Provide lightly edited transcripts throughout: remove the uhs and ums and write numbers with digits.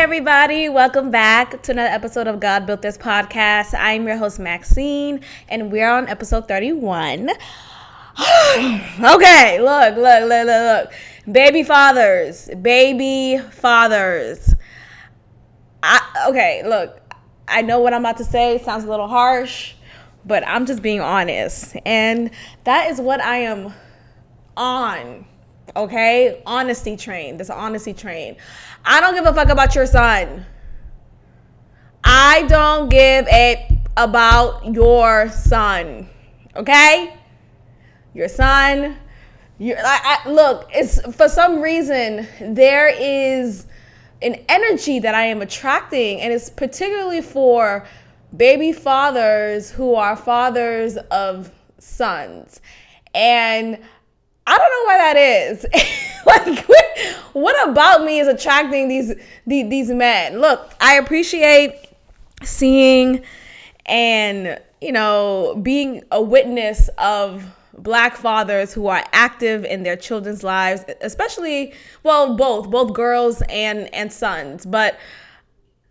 everybody. Welcome back to another episode of God Built This podcast. I'm your host, Maxine, and we're on episode 31. Okay, look. Baby fathers. I know what I'm about to say sounds a little harsh, but I'm just being honest. And that is what I am on. Okay? Honesty train. This honesty train. I don't give a fuck about your son. I don't give a about your son. Okay? Your son. Look, it's for some reason there is an energy that I am attracting, and it's particularly for baby fathers who are fathers of sons. And I don't know why that is. Like, what about me is attracting these men? Look, I appreciate seeing and, being a witness of Black fathers who are active in their children's lives, especially, both girls and sons. But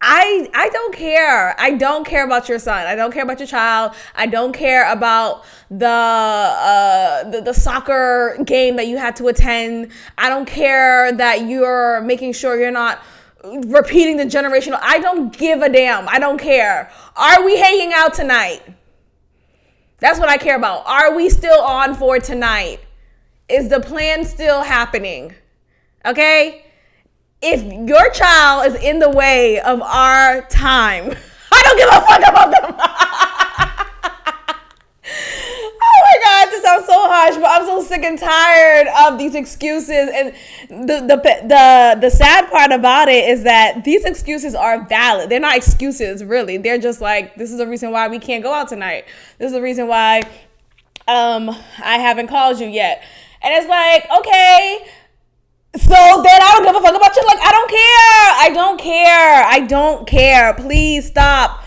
I don't care. I don't care about your son. I don't care about your child. I don't care about the soccer game that you had to attend. I don't care that you're making sure you're not repeating the generational. I don't give a damn. I don't care. Are we hanging out tonight? That's what I care about. Are we still on for tonight? Is the plan still happening? Okay? If your child is in the way of our time, I don't give a fuck about them. Oh my God, this sounds so harsh, but I'm so sick and tired of these excuses. And the sad part about it is that these excuses are valid. They're not excuses, really. They're just like, this is the reason why we can't go out tonight. This is the reason why I haven't called you yet. And it's like, okay, so then I don't give a fuck about you. Like, I don't care. Please stop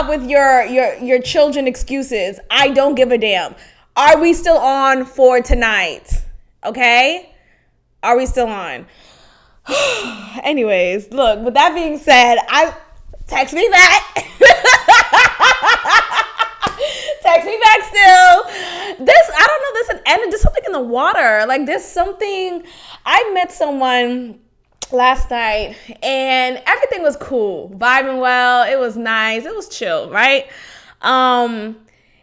with your children excuses. I don't give a damn. Are we still on for tonight? Okay? Are we still on? Anyways, look, with that being said, text me back. Text me back still. There's something in the water. Like, there's something. I met someone last night and everything was cool, vibing well. It was nice. It was chill, right?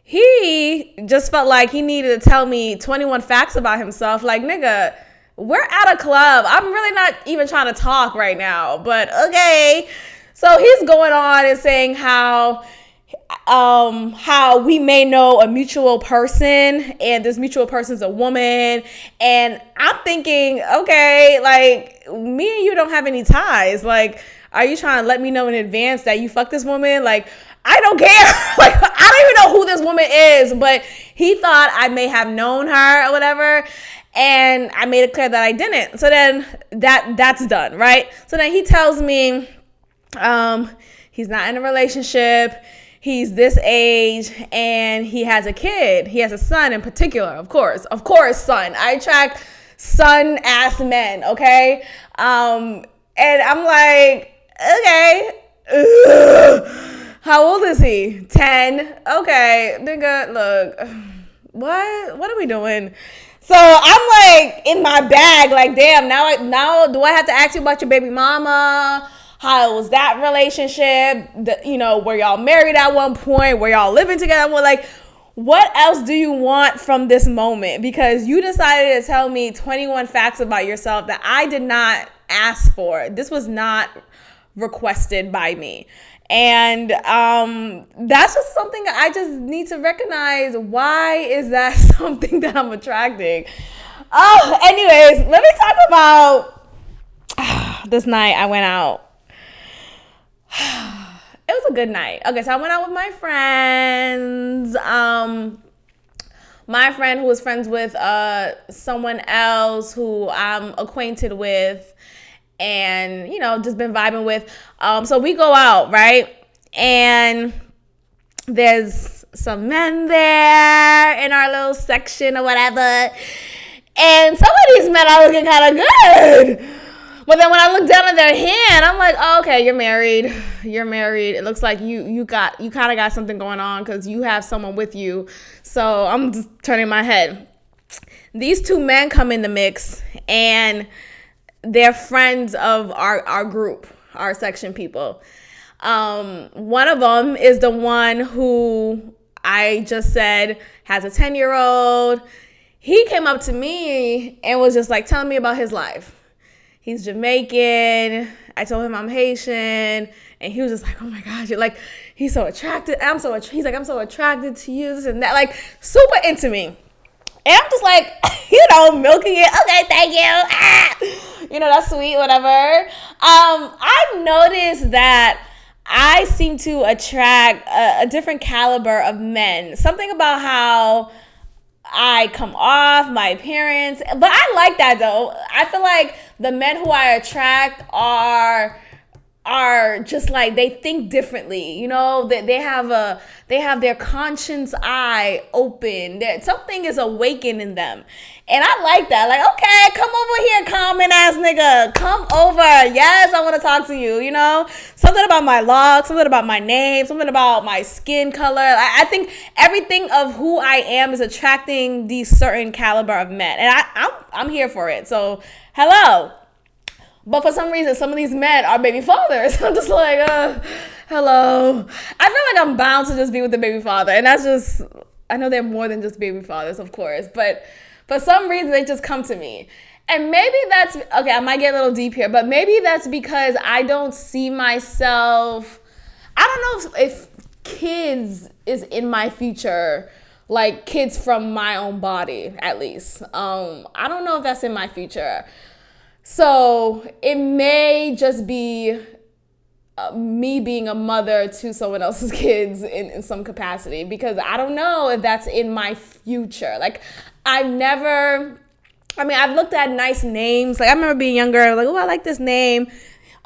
He just felt like he needed to tell me 21 facts about himself. Like, nigga, we're at a club. I'm really not even trying to talk right now, but okay. So he's going on and saying how we may know a mutual person, and this mutual person's a woman. And I'm thinking, okay, like, me and you don't have any ties. Like, are you trying to let me know in advance that you fuck this woman? Like, I don't care. Like, I don't even know who this woman is, but he thought I may have known her or whatever. And I made it clear that I didn't. So then that's done, right? So then he tells me he's not in a relationship. He's this age and he has a kid. He has a son in particular, of course, son. I attract son-ass men, okay? And I'm like, okay. Ugh. How old is he? 10? Okay, nigga, look. What are we doing? So I'm like in my bag, like, damn, now do I have to ask you about your baby mama? How was that relationship? Were y'all married at one point? Were y'all living together? Like, what else do you want from this moment? Because you decided to tell me 21 facts about yourself that I did not ask for. This was not requested by me. And that's just something I just need to recognize. Why is that something that I'm attracting? Oh, anyways, let me talk about this night I went out. It was a good night. Okay, so I went out with my friends. My friend who was friends with someone else who I'm acquainted with and, just been vibing with. So we go out, right? And there's some men there in our little section or whatever. And some of these men are looking kind of good. But then when I look down at their hand, I'm like, oh, okay, you're married. You're married. It looks like you kind of got something going on because you have someone with you. So I'm just turning my head. These two men come in the mix, and they're friends of our group, our section people. One of them is the one who I just said has a 10-year-old. He came up to me and was just like telling me about his life. He's Jamaican. I told him I'm Haitian, and he was just like, "Oh my gosh, you're like, he's so attracted. He's like, I'm so attracted to you, this and that, like super into me." And I'm just like, milking it. Okay, thank you. That's sweet, whatever. I've noticed that I seem to attract a different caliber of men. Something about how I come off, my appearance. But I like that, though. I feel like the men who I attract are just like, they think differently, they have their conscience eye open, that something is awakened in them, and I like that. Like, okay, come over here, common ass nigga, come over. Yes, I want to talk to you. Something about my locks, something about my name, something about my skin color. I think everything of who I am is attracting these certain caliber of men, and I'm here for it. So hello. But for some reason, some of these men are baby fathers. I'm just like, hello. I feel like I'm bound to just be with the baby father. And that's just, I know they're more than just baby fathers, of course. But for some reason, they just come to me. And maybe that's, okay, I might get a little deep here. But maybe that's because I don't see myself, I don't know if kids is in my future, like kids from my own body, at least. I don't know if that's in my future. So it may just be me being a mother to someone else's kids in some capacity, because I don't know if that's in my future. Like, I've looked at nice names. Like, I remember being younger, I was like, oh, I like this name.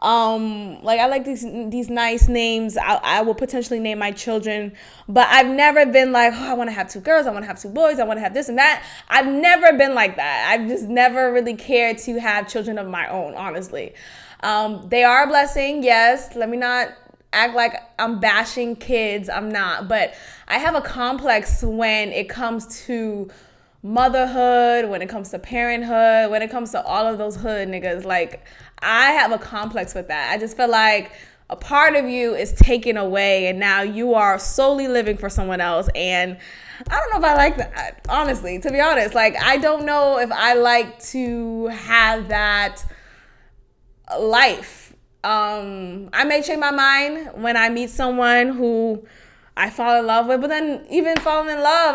Like, I like these nice names. I will potentially name my children, but I've never been like, oh, I want to have 2 girls, I want to have 2 boys, I want to have this and that. I've never been like that. I've just never really cared to have children of my own, honestly. They are a blessing, yes. Let me not act like I'm bashing kids. I'm not, but I have a complex when it comes to motherhood, when it comes to parenthood, when it comes to all of those hood niggas. Like, I have a complex with that. I just feel like a part of you is taken away, and now you are solely living for someone else. And I don't know if I like that, honestly, to be honest. Like, I don't know if I like to have that life. I may change my mind when I meet someone who I fall in love with, but then even falling in love,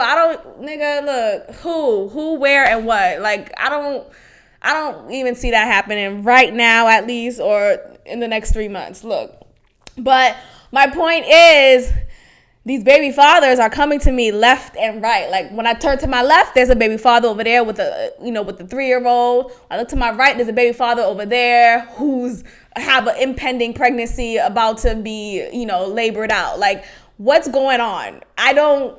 look, who, where, and what? Like, I don't even see that happening right now, at least, or in the next 3 months. Look, but my point is, these baby fathers are coming to me left and right. Like, when I turn to my left, there's a baby father over there with the 3-year-old. I look to my right, there's a baby father over there who's have an impending pregnancy about to be, labored out. Like, what's going on? I don't.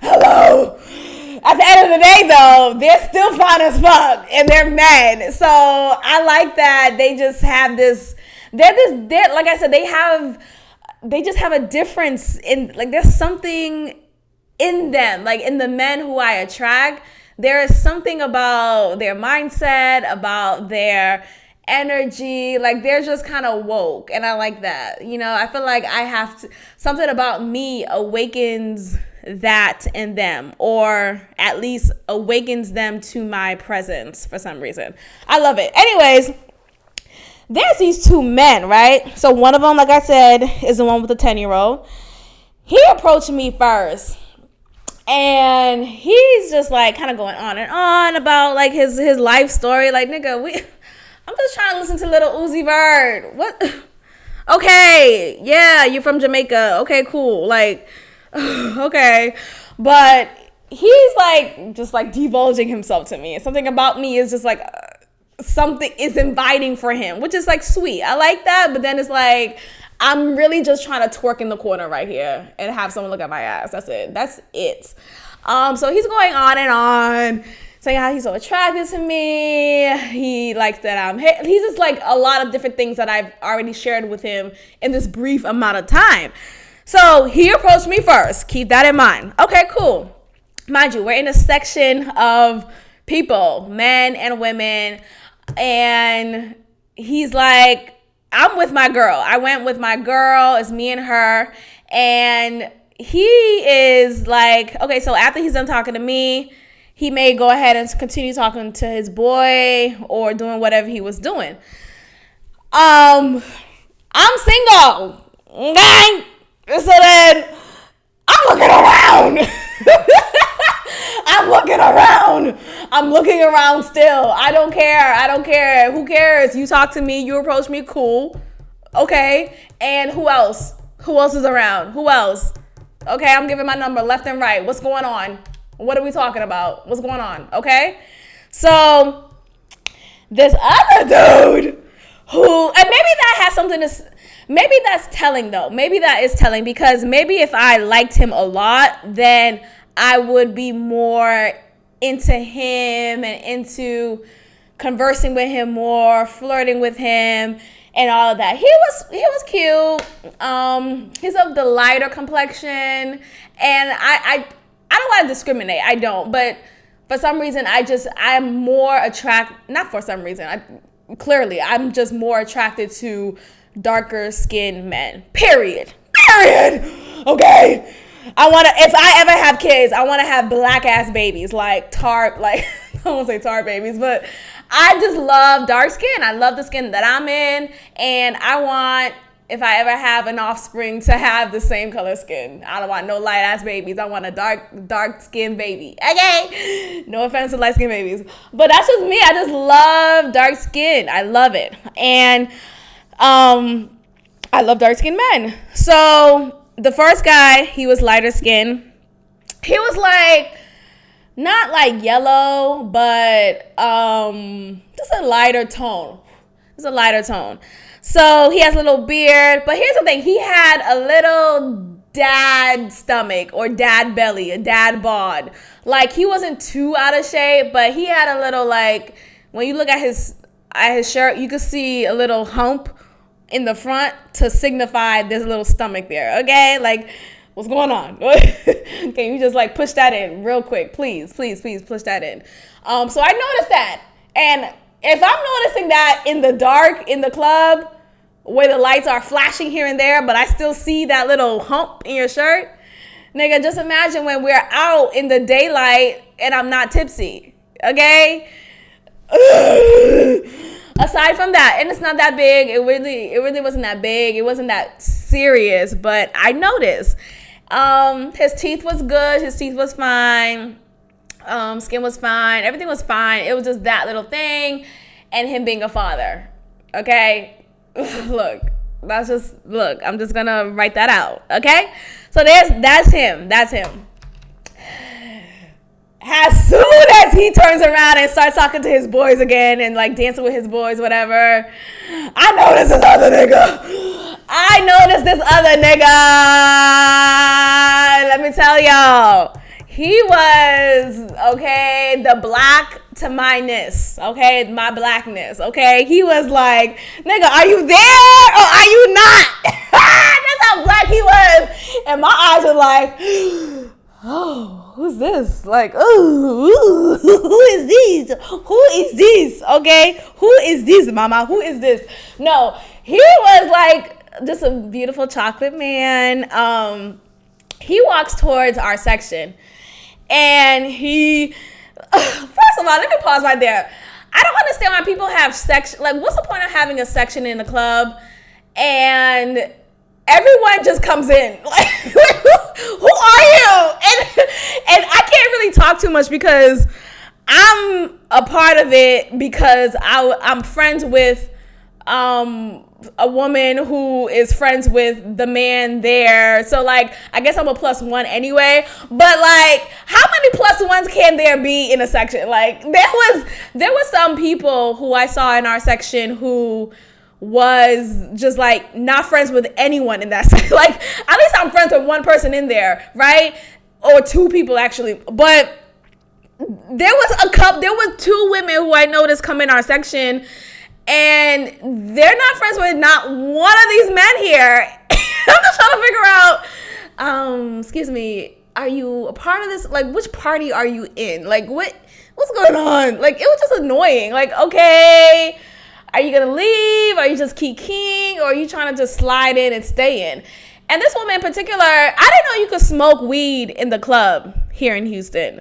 Hello. At the end of the day, though, they're still fine as fuck, and they're men. So I like that they just have this. They're like I said, they just have a difference in, like, there's something in them, like in the men who I attract. There is something about their mindset, about their energy, like they're just kind of woke, and I like that. I feel like I have to, something about me awakens that in them, or at least awakens them to my presence for some reason. I love it. Anyways, there's these 2 men, right? So one of them, like I said, is the one with the 10-year-old. He approached me first, and he's just like kind of going on and on about like his life story. Like, nigga, I'm just trying to listen to Little Uzi Vert. What? Okay, yeah, you're from Jamaica. Okay, cool. Like, okay, but he's like just like divulging himself to me, and something about me is just like something is inviting for him, which is like sweet. I like that, but then it's like I'm really just trying to twerk in the corner right here and have someone look at my ass. That's it. So he's going on and on. saying how he's so attracted to me. He likes that he's just like a lot of different things that I've already shared with him in this brief amount of time. So he approached me first. Keep that in mind. Okay, cool. Mind you, we're in a section of people, men and women, and he's like, I'm with my girl. I went with my girl. It's me and her. And he is like, okay, so after he's done talking to me, he may go ahead and continue talking to his boy or doing whatever he was doing. I'm single. Okay? So then I'm looking around. I'm looking around still. I don't care. Who cares? You talk to me. You approach me. Cool. Okay. And who else? Who else is around? Who else? Okay. I'm giving my number left and right. What's going on? What are we talking about? What's going on? Okay. So this other dude who, and maybe that has something to, maybe that's telling though. Maybe that is telling, because maybe if I liked him a lot, then I would be more into him and into conversing with him more, flirting with him, and all of that. He was cute. He's of the lighter complexion, and I don't want to discriminate. I don't, but for some reason, I'm more not for some reason. Clearly, I'm just more attracted to darker skinned men. Period. Okay. If I ever have kids, I want to have black ass babies, I won't say tar babies, but I just love dark skin. I love the skin that I'm in, and I want, if I ever have an offspring, to have the same color skin. I don't want no light ass babies. I want a dark skin baby. Okay? No offense to light skin babies, but that's just me. I just love dark skin. I love it. And I love dark skinned men. So the first guy, he was lighter skin. He was not like yellow, but just a lighter tone. It's a lighter tone. So he has a little beard, but here's the thing. He had a little dad stomach or dad belly, a dad bod. He wasn't too out of shape, but he had a little, when you look at his shirt, you could see a little hump in the front to signify there's a little stomach there. Okay? What's going on? Can you just push that in real quick? Please push that in. So I noticed that. And if I'm noticing that in the dark, in the club, where the lights are flashing here and there, but I still see that little hump in your shirt, nigga, just imagine when we're out in the daylight and I'm not tipsy. Okay? Aside from that, and it's not that big, it really wasn't that big, it wasn't that serious, but I noticed his teeth was good, his teeth was fine, skin was fine, everything was fine. It was just that little thing, and him being a father. Okay? Look, I'm just gonna write that out. Okay? So that's him. As soon as he turns around and starts talking to his boys again and dancing with his boys, whatever, I noticed this other nigga. Let me tell y'all, he was, okay, the black to my-ness, okay, my blackness, okay. He was like, nigga, are you there or are you not? That's how black he was. And my eyes were like, oh, who's this? Oh, who is this? Okay, who is this, mama? Who is this? No, he was just a beautiful chocolate man. He walks towards our section, and first of all, let me pause right there. I don't understand why people have section. What's the point of having a section in the club and everyone just comes in? Who are you? And I can't really talk too much because I'm a part of it, because I'm friends with a woman who is friends with the man there. So I guess I'm a +1 anyway. But how many +1s can there be in a section? There was some people who I saw in our section who was just not friends with anyone in that section. At least I'm friends with one person in there, right? Or two people actually. But there was two women who I noticed come in our section, and they're not friends with not one of these men here. I'm just trying to figure out, excuse me, are you a part of this? Like, which party are you in? Like, what's going on? Like, it was just annoying. Like, okay, are you gonna leave? Are you just keying? Or are you trying to just slide in and stay in? And this woman in particular, I didn't know you could smoke weed in the club here in Houston.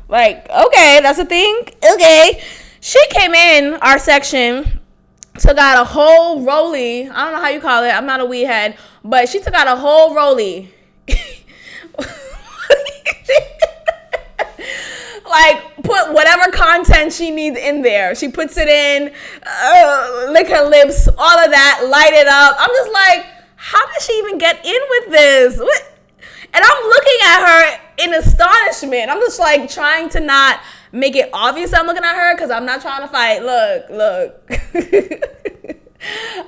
Like, okay, that's a thing. Okay. She came in our section, took out a whole rollie. I don't know how you call it. I'm not a weed head. But she took out a whole rollie. Like, put whatever content she needs in there. She puts it in, lick her lips, all of that, light it up. I'm just like, how did she even get in with this? What? And I'm looking at her in astonishment. I'm just like trying to not make it obvious I'm looking at her because I'm not trying to fight. Look.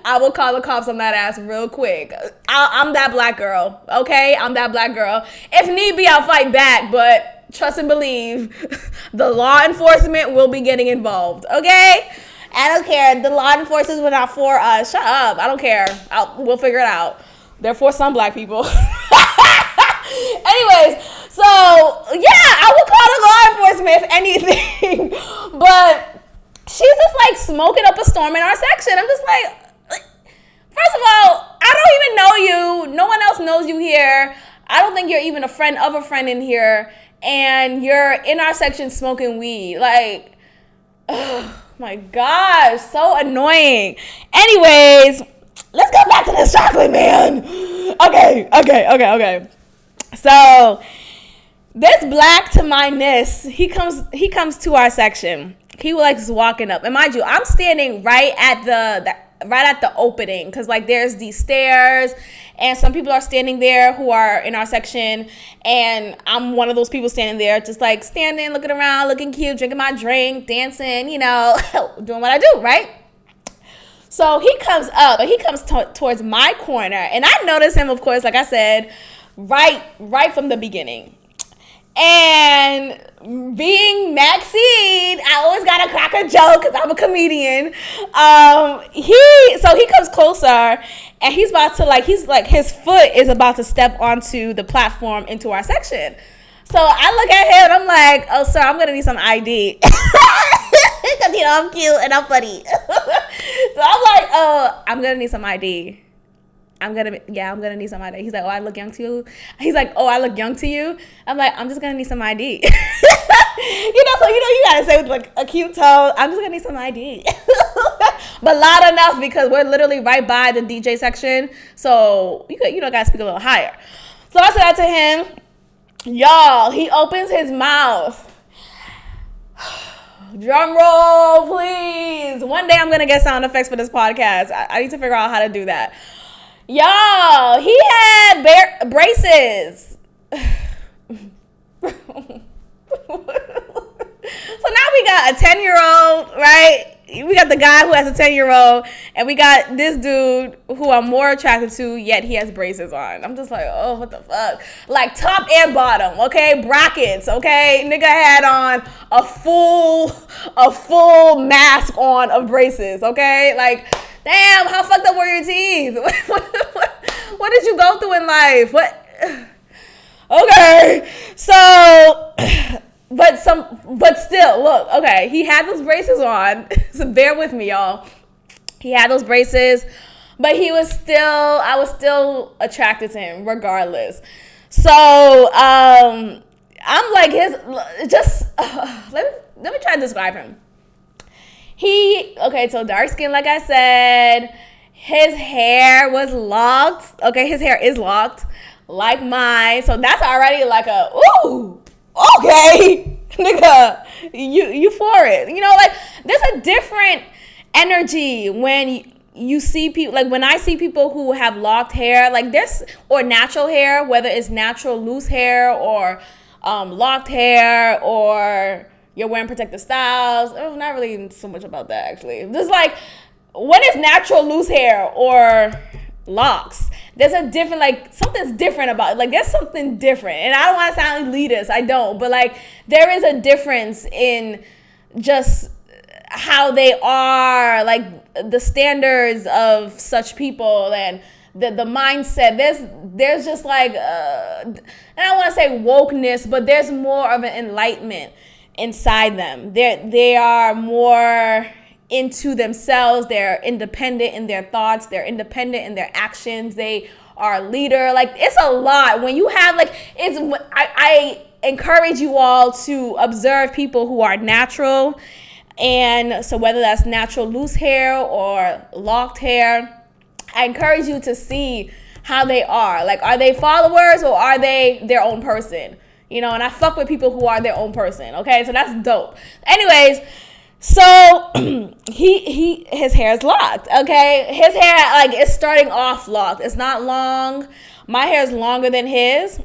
I will call the cops on that ass real quick. I'm that black girl, okay? I'm that black girl. If need be, I'll fight back, but trust and believe, the law enforcement will be getting involved, okay? I don't care. The law enforcement were not for us. Shut up. I don't care. We'll figure it out. They're for some black people. Anyways, so, yeah, I would call the law enforcement if anything. But she's just, like, smoking up a storm in our section. I'm just like, first of all, I don't even know you. No one else knows you here. I don't think you're even a friend of a friend in here. And you're in our section smoking weed. Like, oh my gosh, so annoying. Anyways, let's go back to this chocolate man. Okay. So, this black to my ness, he comes to our section. He likes walking up. And mind you, I'm standing right at the opening, because like there's these stairs and some people are standing there who are in our section, and I'm one of those people standing there, just like standing, looking around, looking cute, drinking my drink, dancing, you know, doing what I do, right? So he comes up, and he comes towards my corner, and I notice him, of course, like I said, right from the beginning. And being Maxine, I always gotta crack a joke because I'm a comedian. He comes closer, and he's about to his foot is about to step onto the platform into our section. So I look at him and I'm like, oh sir, I'm gonna need some ID. Because you know I'm cute and I'm funny. So I'm like, oh, I'm gonna need some ID. I'm gonna need some ID. He's like, oh, I look young to you. He's like, oh, I look young to you. I'm like, I'm just gonna need some ID. You gotta say with like a cute tone, I'm just gonna need some ID. But loud enough because we're literally right by the DJ section. So gotta speak a little higher. So I said that to him. Y'all, he opens his mouth. Drum roll, please. One day I'm gonna get sound effects for this podcast. I need to figure out how to do that. Y'all, he had braces. So now we got a 10-year-old, right? We got the guy who has a 10-year-old, and we got this dude who I'm more attracted to, yet he has braces on. I'm just like, oh, what the fuck? Like top and bottom, okay? Brackets, okay? Nigga had on a full mask on of braces, okay? Like, damn, how fucked up were your teeth? What did you go through in life? What? Okay, so, but still, look, okay, he had those braces on, so bear with me, y'all. He had those braces, but I was still attracted to him regardless. So, I'm like let me try to describe him. So dark skin, like I said, his hair was locked. Okay, his hair is locked like mine. So that's already like a, ooh, okay, nigga, you for it. Like there's a different energy when you see people, like when I see people who have locked hair, like this, or natural hair, whether it's natural loose hair or locked hair, or you're wearing protective styles. It's not really so much about that, actually. Just like when it's natural loose hair or locks, there's a different, like, something's different about it. Like, there's something different. And I don't want to sound elitist. I don't. But, like, there is a difference in just how they are, like, the standards of such people and the mindset. There's just, like, and I don't want to say wokeness, but there's more of an enlightenment inside them. They are more into themselves. They're independent in their thoughts. They're independent in their actions. They are a leader. Like, it's a lot when you have, like, I encourage you all to observe people who are natural. And so whether that's natural loose hair or locked hair, I encourage you to see how they are. Like, are they followers or are they their own person? You know, and I fuck with people who are their own person. Okay, so that's dope. Anyways, so his hair is locked. Okay, his hair, like, is starting off locked. It's not long. My hair is longer than his,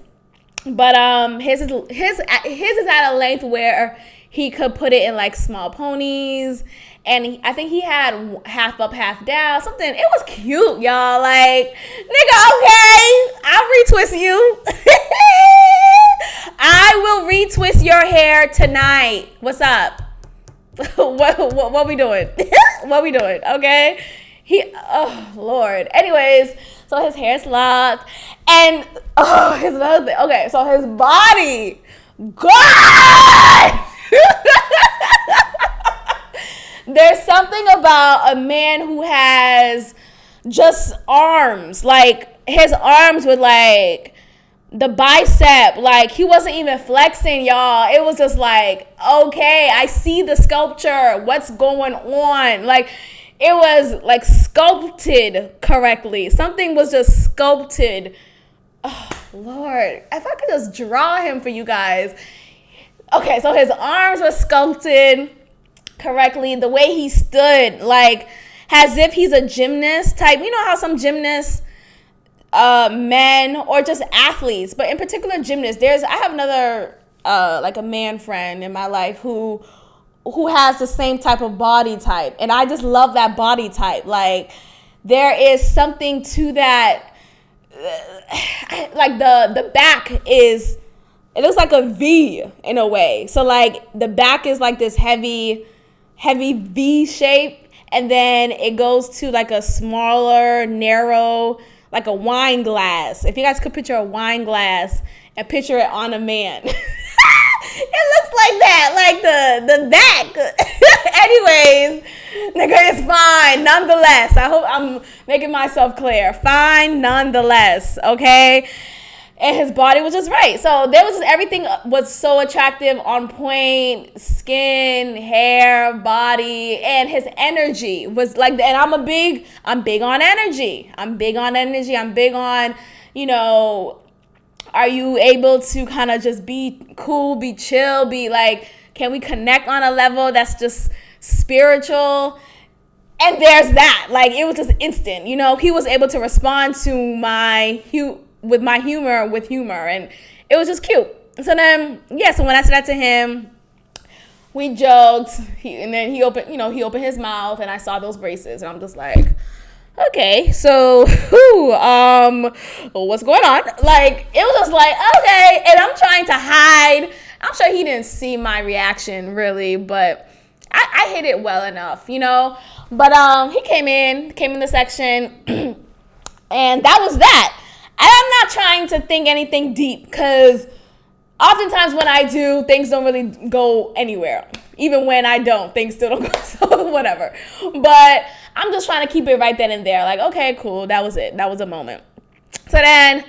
but his is at a length where he could put it in, like, small ponies, and I think he had half up, half down, something. It was cute, y'all. Like, nigga, okay, I'll retwist you. I will retwist your hair tonight. What's up? What we doing? What we doing? Okay. Oh Lord. Anyways, so his hair's locked, and here's another thing. Okay, so his body, God. There's something about a man who has just arms, like, his arms with, like, the bicep, like, he wasn't even flexing, y'all. It was just like, okay, I see the sculpture. What's going on? Like, it was, like, sculpted correctly. Something was just sculpted. Oh, Lord. If I could just draw him for you guys. Okay, so his arms were sculpted correctly. The way he stood, like, as if he's a gymnast type. You know how some gymnasts, men or just athletes, but in particular gymnasts, I have another like a man friend in my life who has the same type of body type, and I just love that body type. Like, there is something to that, like, the back is, it looks like a V in a way. So, like, the back is like this heavy V shape, and then it goes to, like, a smaller, narrow, like a wine glass. If you guys could picture a wine glass and picture it on a man. It looks like that, like the back. Anyways, nigga, it's fine nonetheless. I hope I'm making myself clear. Fine nonetheless, okay? And his body was just right. So there was just, everything was so attractive, on point, skin, hair, body, and his energy was like, and I'm big on energy. I'm big on, you know, are you able to kind of just be cool, be chill, be like, can we connect on a level that's just spiritual? And there's that. Like, it was just instant. You know, he was able to respond to with my humor, and it was just cute. So then, so when I said that to him, we joked, and then he opened his mouth, and I saw those braces, and I'm just like, okay, so what's going on? Like, it was just like, okay, and I'm trying to hide. I'm sure he didn't see my reaction really, but I hid it well enough, you know. But he came in the section, and that was that. And I'm not trying to think anything deep, because oftentimes when I do, things don't really go anywhere. Even when I don't, things still don't go, so whatever. But I'm just trying to keep it right then and there. Like, okay, cool, that was it. That was a moment. So then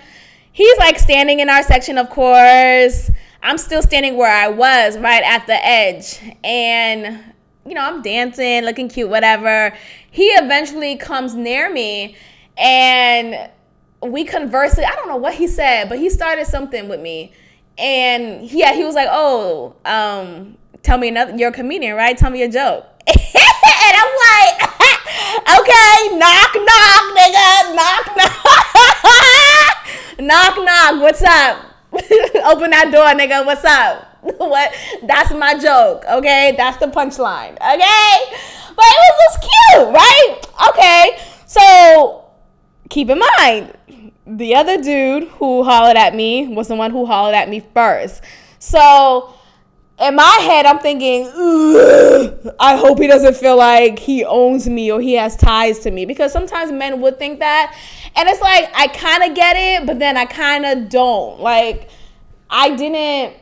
he's, like, standing in our section, of course. I'm still standing where I was, right at the edge. And, you know, I'm dancing, looking cute, whatever. He eventually comes near me, and we conversed. I don't know what he said, but he started something with me. And he was like, oh, tell me another, you're a comedian, right? Tell me a joke. And I'm like, okay, knock, knock, nigga, knock, knock. Knock, knock, what's up? Open that door, nigga, what's up? What? That's my joke, okay? That's the punchline, okay? But it was just cute, right? Okay, so keep in mind, the other dude who hollered at me was the one who hollered at me first. So in my head, I'm thinking, I hope he doesn't feel like he owns me or he has ties to me, because sometimes men would think that. And it's like, I kind of get it, but then I kind of don't. Like, I didn't,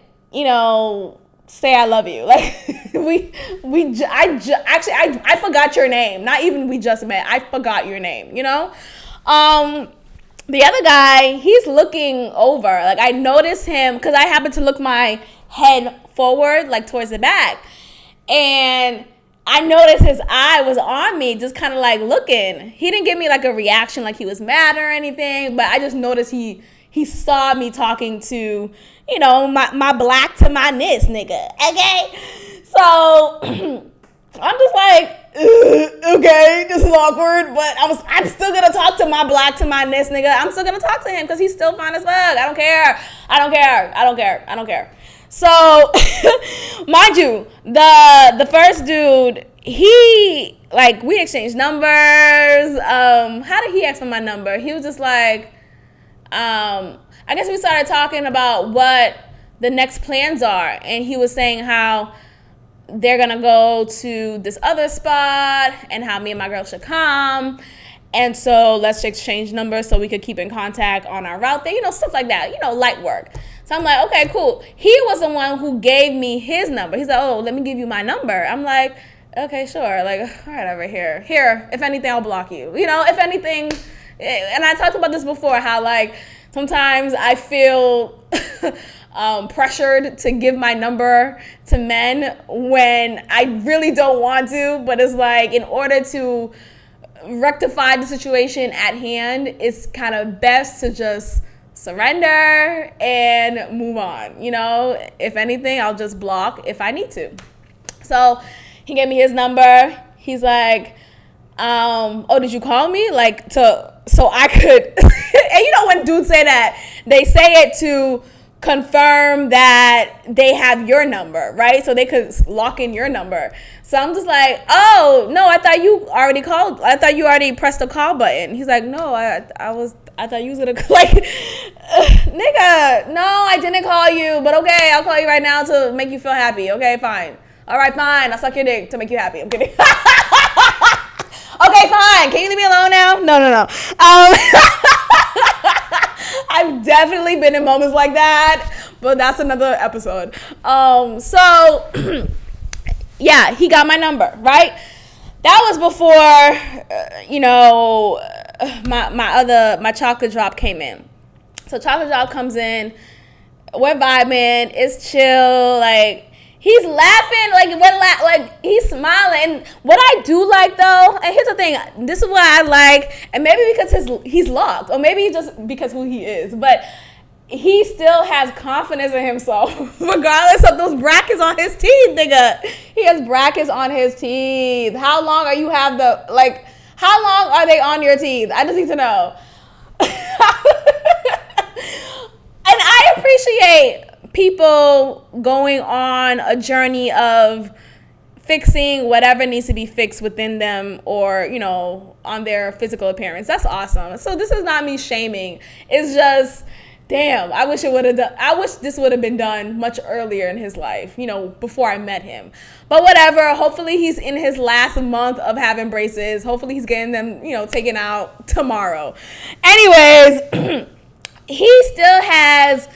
say I love you. Like, I forgot your name. Not even we just met. I forgot your name, The other guy, he's looking over. Like, I noticed him because I happened to look my head forward, like towards the back. And I noticed his eye was on me, just kind of like looking. He didn't give me like a reaction like he was mad or anything, but I just noticed he saw me talking to, my black to my nis nigga. Okay? So I'm just like, okay, this is awkward, but I'm still gonna talk to my black to my nis nigga. I'm still gonna talk to him because he's still fine as fuck. I don't care. So, mind you, the first dude, we exchanged numbers. How did he ask for my number? He was just like, I guess we started talking about what the next plans are. And he was saying how they're going to go to this other spot and how me and my girl should come. And so let's exchange numbers so we could keep in contact on our route there, stuff like that, light work. So I'm like, okay, cool. He was the one who gave me his number. He's like, oh, let me give you my number. I'm like, okay, sure. Like, all right, over here. Here, if anything, I'll block you. If anything, and I talked about this before, how like sometimes I feel pressured to give my number to men when I really don't want to, but it's like in order to rectify the situation at hand, it's kind of best to just surrender and move on. If anything, I'll just block if I need to. So he gave me his number. He's like, oh, did you call me? Like, so I could, and when dudes say that, they say it to confirm that they have your number, right? So they could lock in your number. So I'm just like, oh, no, I thought you already called. I thought you already pressed the call button. He's like, no, I thought you was gonna, like, nigga, no, I didn't call you, but okay, I'll call you right now to make you feel happy. Okay, fine. All right, fine. I'll suck your dick to make you happy. I'm kidding. Okay, fine. Can you leave me alone now? No. I've definitely been in moments like that, but that's another episode. So yeah, he got my number, right? That was before, my chocolate drop came in. So chocolate drop comes in, we're vibing, it's chill, like, he's laughing, like he's smiling. What I do like though, and here's the thing, this is what I like, and maybe because he's locked, or maybe just because who he is, but he still has confidence in himself, regardless of those brackets on his teeth, nigga. He has brackets on his teeth. How long are they on your teeth? I just need to know. And I appreciate people going on a journey of fixing whatever needs to be fixed within them, or on their physical appearance. That's awesome. So this is not me shaming. It's just, damn, I wish this would have been done much earlier in his life, before I met him. But whatever, hopefully he's in his last month of having braces. Hopefully he's getting them, taken out tomorrow. Anyways, he still has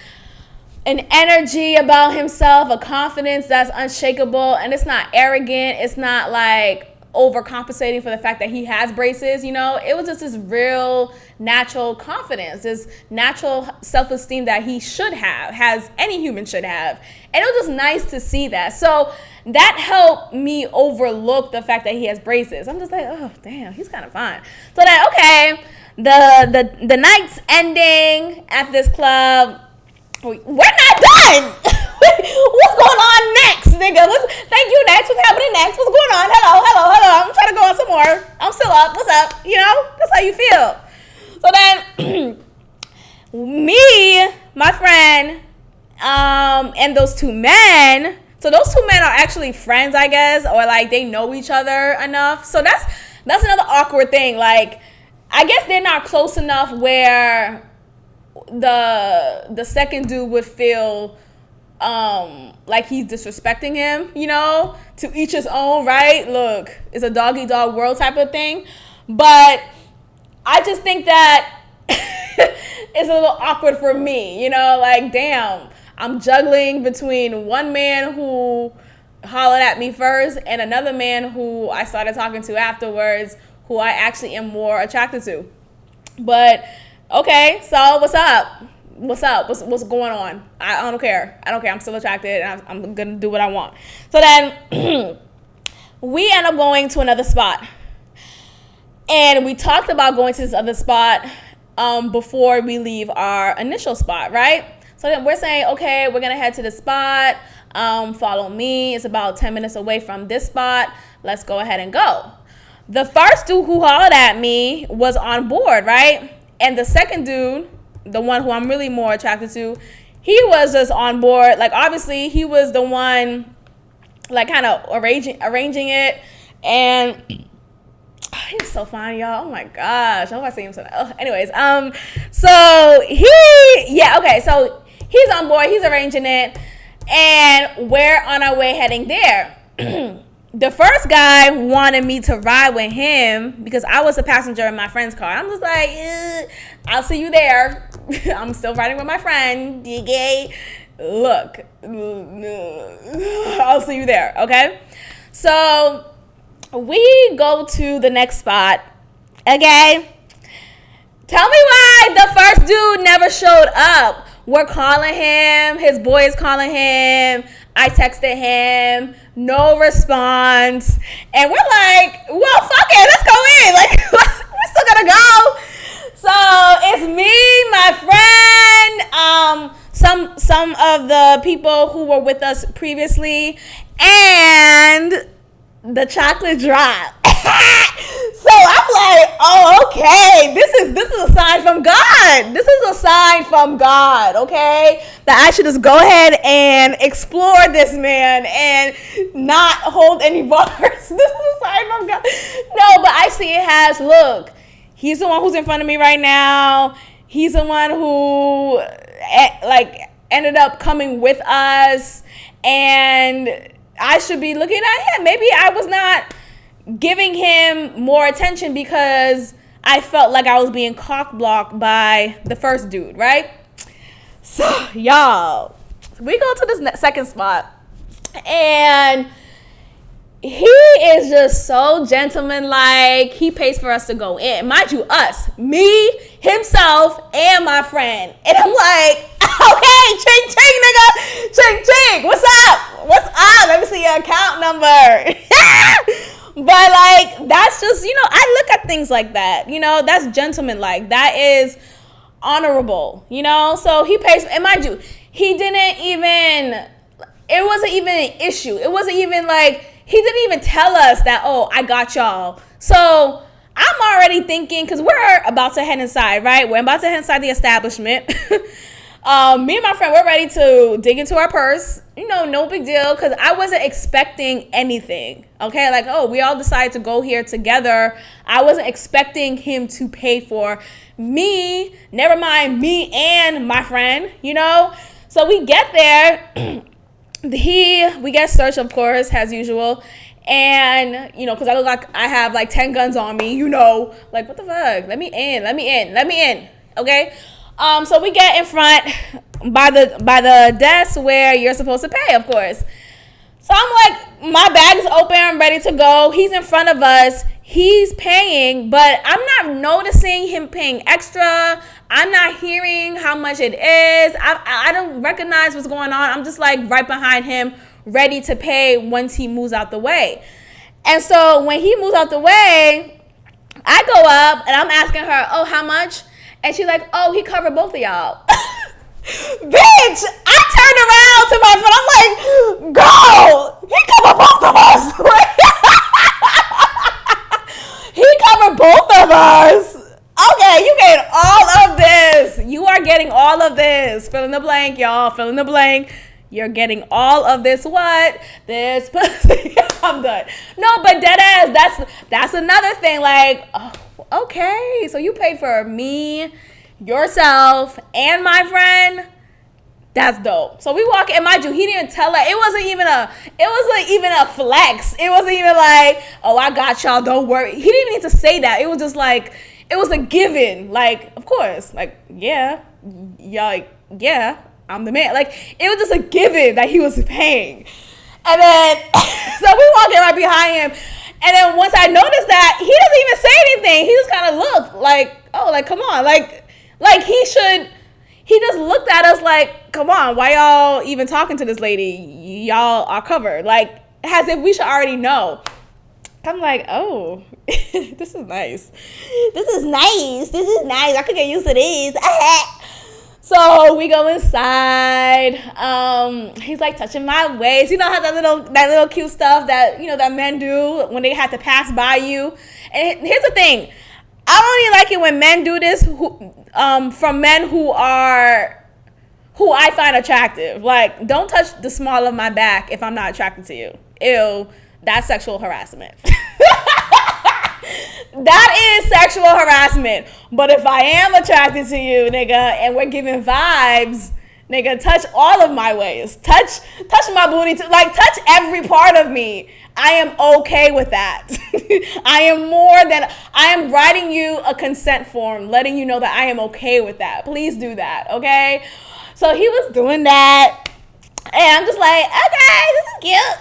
an energy about himself, a confidence that's unshakable, and it's not arrogant. It's not like overcompensating for the fact that he has braces. It was just this real natural confidence, this natural self-esteem that he should have, has any human should have. And it was just nice to see that. So that helped me overlook the fact that he has braces. I'm just like, oh damn, he's kind of fine. So then, okay, the night's ending at this club. We're not done. What's going on next, nigga? Thank you, next. What's happening next? What's going on? Hello. I'm trying to go on some more. I'm still up. What's up? That's how you feel. So then, me, my friend, and those two men. So those two men are actually friends, I guess, or like they know each other enough. So that's another awkward thing. Like, I guess they're not close enough where the second dude would feel like he's disrespecting him, to each his own, right? Look, it's a dog world type of thing. But I just think that it's a little awkward for me, like, damn, I'm juggling between one man who hollered at me first and another man who I started talking to afterwards, who I actually am more attracted to. But okay, so what's up? What's going on? I don't care. I'm still attracted, and I'm gonna do what I want. So then we end up going to another spot, and we talked about going to this other spot before we leave our initial spot, right? So then we're saying, okay, we're gonna head to the spot. Follow me. It's about 10 minutes away from this spot. Let's go ahead and go. The first dude who hollered at me was on board, right? And the second dude, the one who I'm really more attracted to, he was just on board. Like, obviously, he was the one, like, kind of arranging it. And he's so fine, y'all. Oh, my gosh. I hope I see him so. Anyways, so so he's on board. He's arranging it. And we're on our way heading there. The first guy wanted me to ride with him because I was a passenger in my friend's car. I'm just like, I'll see you there. I'm still riding with my friend. Look, I'll see you there, okay? So we go to the next spot, okay? Tell me why the first dude never showed up. We're calling him. His boy is calling him. I texted him. No response. And we're like, well, fuck it. Let's go in. Like, we're still gonna go. So it's me, my friend, some of the people who were with us previously, and the chocolate drop. So I'm like, oh, okay. This is a sign from God. This is a sign from God, okay? That I should just go ahead and explore this man and not hold any bars. This is a sign from God. No, but I see it as, look, he's the one who's in front of me right now. He's the one who, ended up coming with us. And I should be looking at him. Maybe I was not giving him more attention because I felt like I was being cock-blocked by the first dude, right? So, y'all, we go to this second spot, and he is just so gentleman-like. He pays for us to go in. Mind you, us, me, himself, and my friend. And I'm like, okay, ching, ching, nigga. Ching, ching. What's up? Let me see your account number. But, like, that's just, I look at things like that. That's gentleman-like. That is honorable, So he pays, and mind you, it wasn't even an issue. It wasn't even like, he didn't even tell us that, oh, I got y'all. So I'm already thinking, because we're about to head inside, right? We're about to head inside the establishment. Me and my friend, we're ready to dig into our purse. No big deal, because I wasn't expecting anything, okay? Like, oh, we all decided to go here together. I wasn't expecting him to pay for me, never mind me and my friend, So we get there. We get searched, of course, as usual. And, because I look like I have like 10 guns on me, like, what the fuck? Let me in. Okay. So we get in front by the desk where you're supposed to pay, of course. So I'm like, my bag's open, I'm ready to go. He's in front of us. He's paying, but I'm not noticing him paying extra. I'm not hearing how much it is. I don't recognize what's going on. I'm just like right behind him, ready to pay once he moves out the way. And so when he moves out the way, I go up and I'm asking her, oh, how much? And she's like, oh, he covered both of y'all. Bitch, I turned around to my friend. I'm like, girl, he covered both of us. He covered both of us. Okay, you get all of this. You are getting all of this. Fill in the blank, y'all. Fill in the blank. You're getting all of this what? This pussy. I'm done. No, but deadass, that's another thing. Like, oh, okay, so you paid for me yourself and my friend, that's dope. So we walk in, mind you, he didn't tell her. It wasn't even a flex. It wasn't even like, oh, I got y'all, don't worry. He didn't need to say that. It was just like, it was a given. Like, of course, like, yeah, I'm the man. Like, it was just a given that he was paying. And then, so we walking right behind him. And then once I noticed that, he doesn't even say anything. He just kind of looked like, oh, like, come on. Like he just looked at us like, come on, why y'all even talking to this lady? Y'all are covered. Like, as if we should already know. I'm like, oh, this is nice. This is nice. I could get used to this. So we go inside. He's like touching my waist. You know how that little cute stuff that, you know, that men do when they have to pass by you. And here's the thing. I don't even like it when men do this from men who I find attractive. Like, don't touch the small of my back if I'm not attracted to you. Ew, that's sexual harassment. That is sexual harassment. But if I am attracted to you, nigga, and we're giving vibes, nigga, touch all of my ways. Touch my booty. Touch every part of me. I am okay with that. I am writing you a consent form, letting you know that I am okay with that. Please do that, okay? So he was doing that. And I'm just like, okay, this is cute.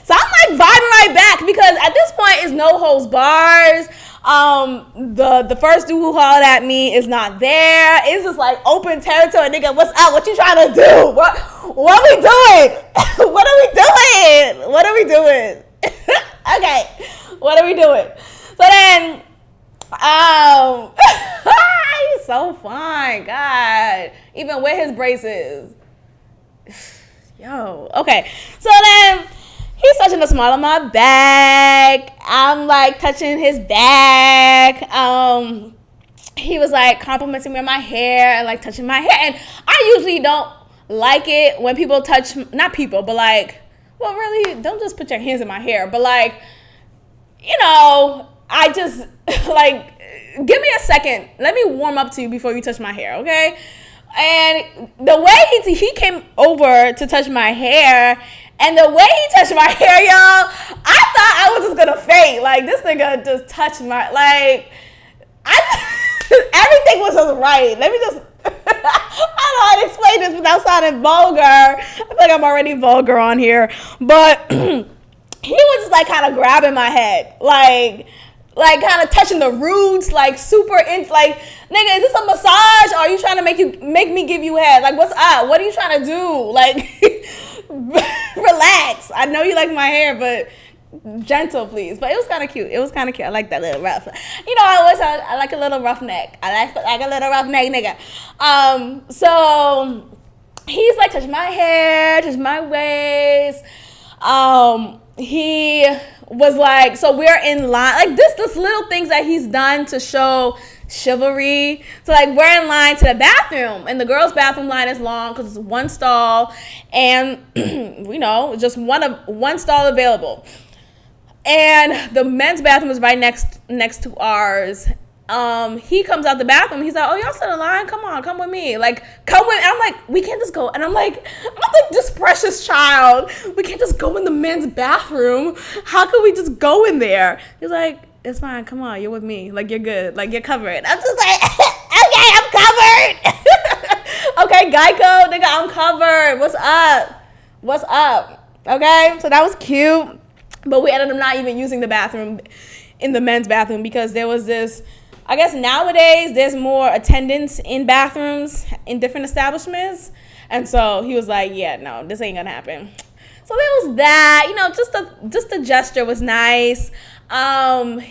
So I'm like vibing right back because at this point it's no holds bars. The first dude who hollered at me is not there. It's just like open territory, nigga. What's up? What you trying to do? What are we doing? What are we doing? Okay, what are we doing? So then, he's so fine, God. Even with his braces. Yo, okay. So then he's touching the small of my back. I'm like touching his back. He was like complimenting me on my hair and like touching my hair. And I usually don't like it when people touch, not people, but like, well, really, don't just put your hands in my hair. But like, you know, I just like, give me a second. Let me warm up to you before you touch my hair, okay? And the way he came over to touch my hair, and the way he touched my hair, y'all, I thought I was just gonna faint. Like, this nigga just touched my, like, everything was just right. Let me just, I don't know how to explain this without sounding vulgar. I feel like I'm already vulgar on here. But he was just like kind of grabbing my head. Like kind of touching the roots, like super in, like, nigga, is this a massage or are you trying to make me give you head? Like, what's up? What are you trying to do? Like, relax. I know you like my hair, but gentle, please. But it was kind of cute. I like that little rough. You know, I like a little rough neck. I like a little rough neck, nigga. So he's like touching my hair, touching my waist. He was like, so we're in line, like this little things that he's done to show chivalry. So like we're in line to the bathroom, and the girls' bathroom line is long because it's one stall, and you know, just one stall available. And the men's bathroom is right next to ours. He comes out the bathroom. He's like, oh, y'all still in line? Come on, come with me. Like, come with. And I'm like, we can't just go. And I'm like this precious child. We can't just go in the men's bathroom. How can we just go in there? He's like, it's fine. Come on, you're with me. Like, you're good. Like, you're covered. I'm just like, okay, I'm covered. Okay, Geico, nigga, I'm covered. What's up? Okay, so that was cute. But we ended up not even using the bathroom in the men's bathroom because there was this, I guess nowadays there's more attendance in bathrooms in different establishments. And so he was like, yeah, no, this ain't gonna happen. So there was that, you know, just the gesture was nice. What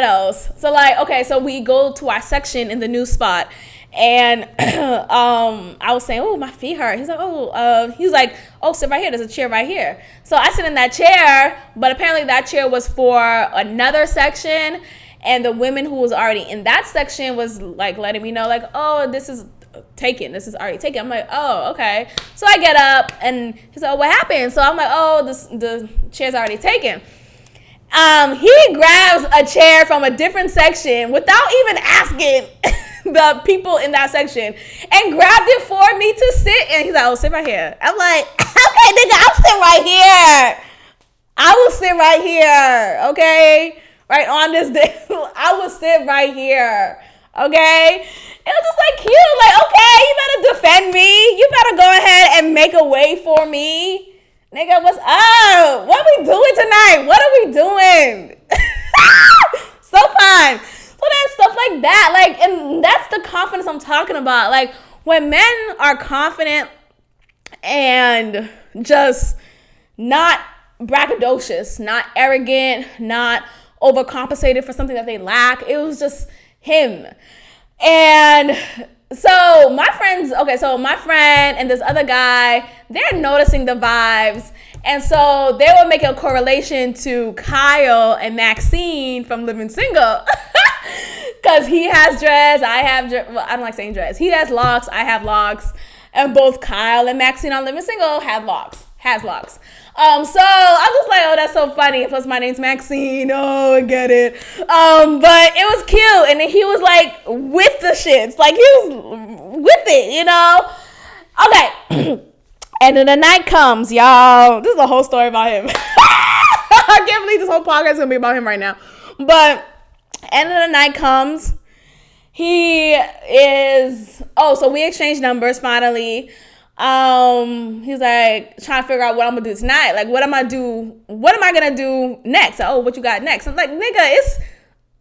else? So like, okay, so we go to our section in the new spot. And I was saying, oh, my feet hurt. He's like, oh, sit right here. There's a chair right here. So I sit in that chair, but apparently that chair was for another section. And the woman who was already in that section was like letting me know, like, oh, this is taken. This is already taken. I'm like, oh, okay. So I get up and he's like, oh, what happened? So I'm like, oh, the chair's already taken. He grabs a chair from a different section without even asking the people in that section and grabbed it for me to sit. And he's like, oh, sit right here. I'm like, okay, nigga, I'll sit right here. I will sit right here, okay? Right on this day, I will sit right here, okay? It was just like cute, like, okay, you better defend me. You better go ahead and make a way for me. Nigga, what's up? What are we doing tonight? What are we doing? So fun. So then stuff like that, like, and that's the confidence I'm talking about. Like, when men are confident and just not braggadocious, not arrogant, not overcompensated for something that they lack. It was just him. And so my friend and this other guy, they're noticing the vibes. And so they were making a correlation to Kyle and Maxine from Living Single. Because he has dreads, I have dreads. Well, I don't like saying dreads. He has locks, I have locks. And both Kyle and Maxine on Living Single has locks. So I'm just like, oh, that's so funny. Plus my name's Maxine. Oh, I get it. But it was cute. And he was like with the shits. Like he was with it, you know? Okay. And then the night comes, y'all. This is a whole story about him. I can't believe this whole podcast is going to be about him right now. But end of the night comes. So we exchanged numbers finally. He's like trying to figure out what I'm gonna do tonight. Like, what am I gonna do next? Oh, what you got next? I'm like, nigga, it's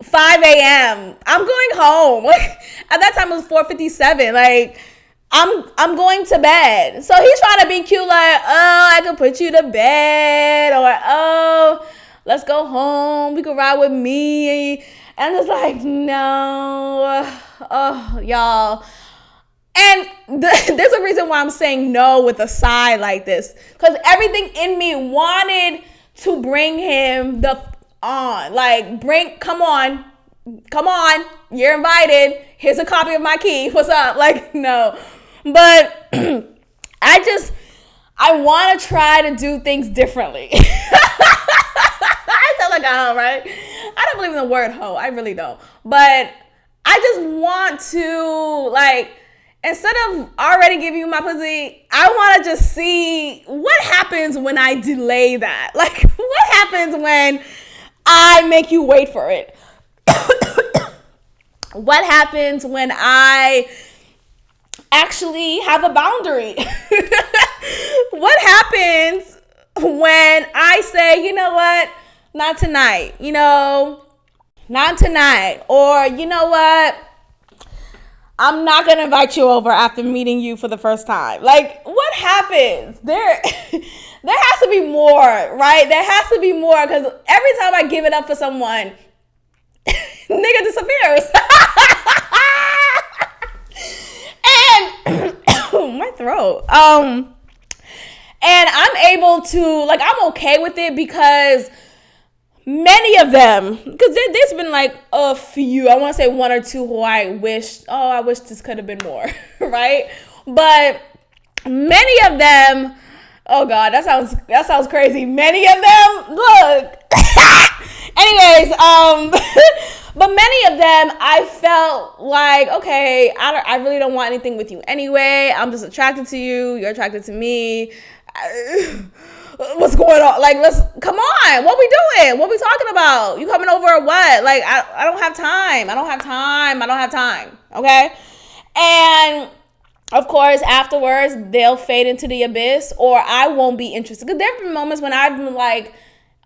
5 a.m. I'm going home. Like, at that time it was 4:57. Like, I'm going to bed. So he's trying to be cute, like, oh, I can put you to bed, or oh, let's go home. We can ride with me. And I'm just like, no, oh, y'all. And there's a reason why I'm saying no with a sigh like this. Because everything in me wanted to bring him on. Like, come on, you're invited. Here's a copy of my key. What's up? Like, no. But I want to try to do things differently. I sound like a hoe, right? I don't believe in the word hoe. I really don't. But I just want to, like, instead of already giving you my pussy, I want to just see what happens when I delay that. Like, what happens when I make you wait for it? What happens when I actually have a boundary? What happens when I say, you know what, not tonight, not tonight, or you know what, I'm not going to invite you over after meeting you for the first time. Like, what happens? There has to be more, right? There has to be more, because every time I give it up for someone, nigga disappears. And my throat. And I'm able to, like, I'm okay with it because many of them, because there's been like a few, I want to say one or two who I wish this could have been more, right? But many of them, oh God, that sounds crazy. Many of them, look. Anyways, but many of them, I felt like, okay, I really don't want anything with you anyway. I'm just attracted to you. You're attracted to me. What's going on? Like, come on. What we doing? What we talking about? You coming over or what? Like, I don't have time. I don't have time. Okay. And of course, afterwards, they'll fade into the abyss, or I won't be interested. Because there have been moments when I've been like,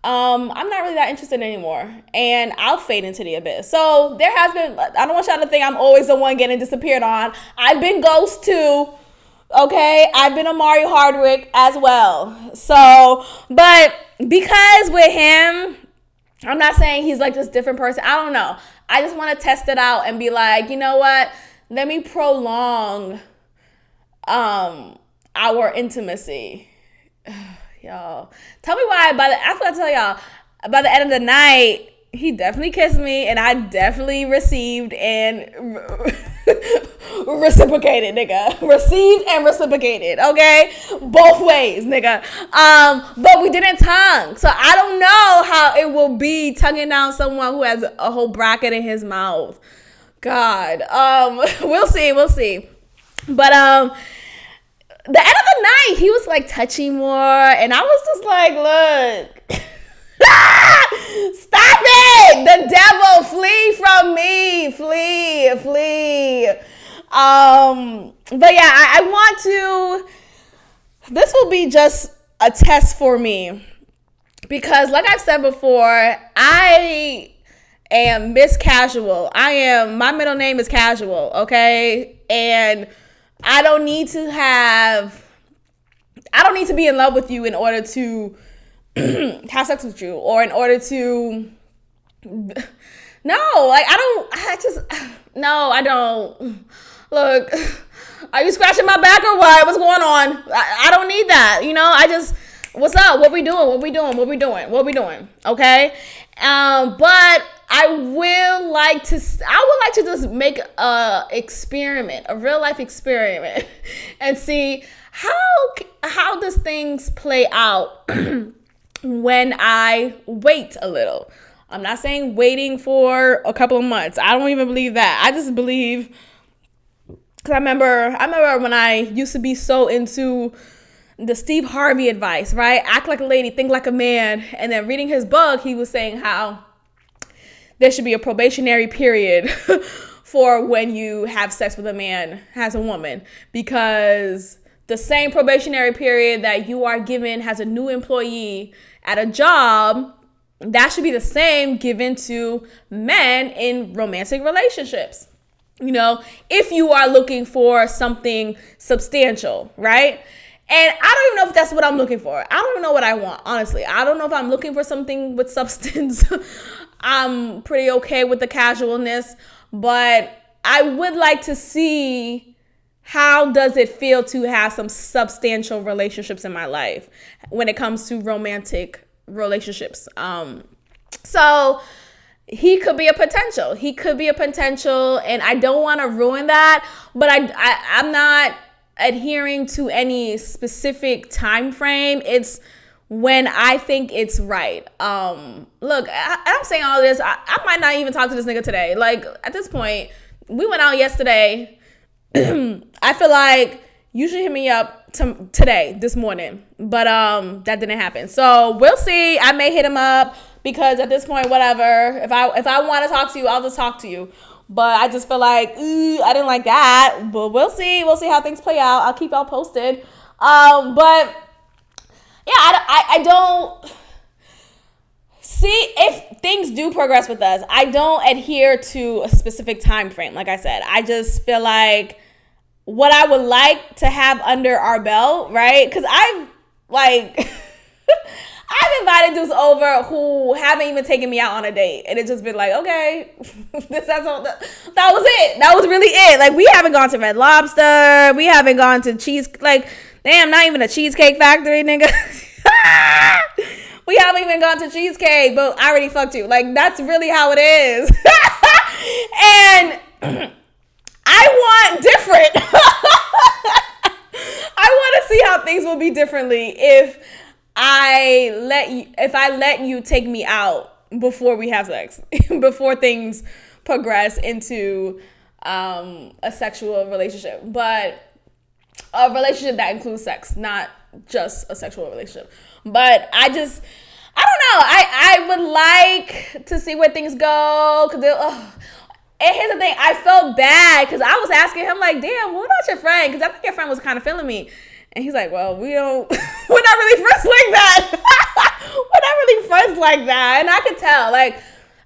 I'm not really that interested anymore, and I'll fade into the abyss. So there has been, I don't want y'all to think I'm always the one getting disappeared on. I've been ghost too. Okay, I've been a Mari Hardwick as well. So, but because with him, I'm not saying he's like this different person. I don't know. I just want to test it out and be like, you know what? Let me prolong our intimacy. Y'all, tell me why. I forgot to tell y'all, by the end of the night, he definitely kissed me, and I definitely received and reciprocated, nigga. Received and reciprocated, okay? Both ways, nigga. But we didn't tongue. So I don't know how it will be tonguing down someone who has a whole bracket in his mouth. God. We'll see. But the end of the night, he was like touching more, and I was just like, look. Stop it! The devil, flee from me. Flee. But yeah, I want to, this will be just a test for me, because like I've said before, I am Miss Casual. My middle name is Casual, okay? And I don't need to be in love with you in order to have sex with you, or in order to, I don't. Look, are you scratching my back or what? What's going on? I don't need that. What's up? What we doing? Okay. But I would like to just make a real life experiment and see how does things play out when I wait a little. I'm not saying waiting for a couple of months. I don't even believe that. I just believe, because I remember when I used to be so into the Steve Harvey advice, right? Act like a lady, think like a man. And then reading his book, he was saying how there should be a probationary period for when you have sex with a man as a woman, because the same probationary period that you are given as a new employee at a job, that should be the same given to men in romantic relationships. If you are looking for something substantial, right? And I don't even know if that's what I'm looking for. I don't even know what I want, honestly. I don't know if I'm looking for something with substance. I'm pretty okay with the casualness, but I would like to see how does it feel to have some substantial relationships in my life when it comes to romantic relationships. So he could be a potential. And I don't want to ruin that, but I'm not adhering to any specific time frame. It's when I think it's right. Look, I'm saying all this. I might not even talk to this nigga today. Like, at this point, we went out yesterday. I feel like you should hit me up today, this morning. But that didn't happen. So we'll see. I may hit him up, because at this point, whatever. If I want to talk to you, I'll just talk to you. But I just feel like, I didn't like that. But we'll see. We'll see how things play out. I'll keep y'all posted. But yeah, I don't see if things do progress with us. I don't adhere to a specific time frame. Like I said, I just feel like what I would like to have under our belt, right? Because I've invited dudes over who haven't even taken me out on a date, and it's just been like, okay, that was it. That was really it. Like, we haven't gone to Red Lobster. We haven't gone to not even a Cheesecake Factory, nigga. We haven't even gone to Cheesecake, but I already fucked you. Like, that's really how it is. And I want different. I want to see how things will be differently if I let you take me out before we have sex, before things progress into a sexual relationship, but a relationship that includes sex, not just a sexual relationship. But I don't know. I would like to see where things go. And here's the thing, I felt bad because I was asking him, like, damn, what about your friend? Because I think your friend was kind of feeling me. And he's like, well, we're not really friends like that. We're not really friends like that. And I could tell, like,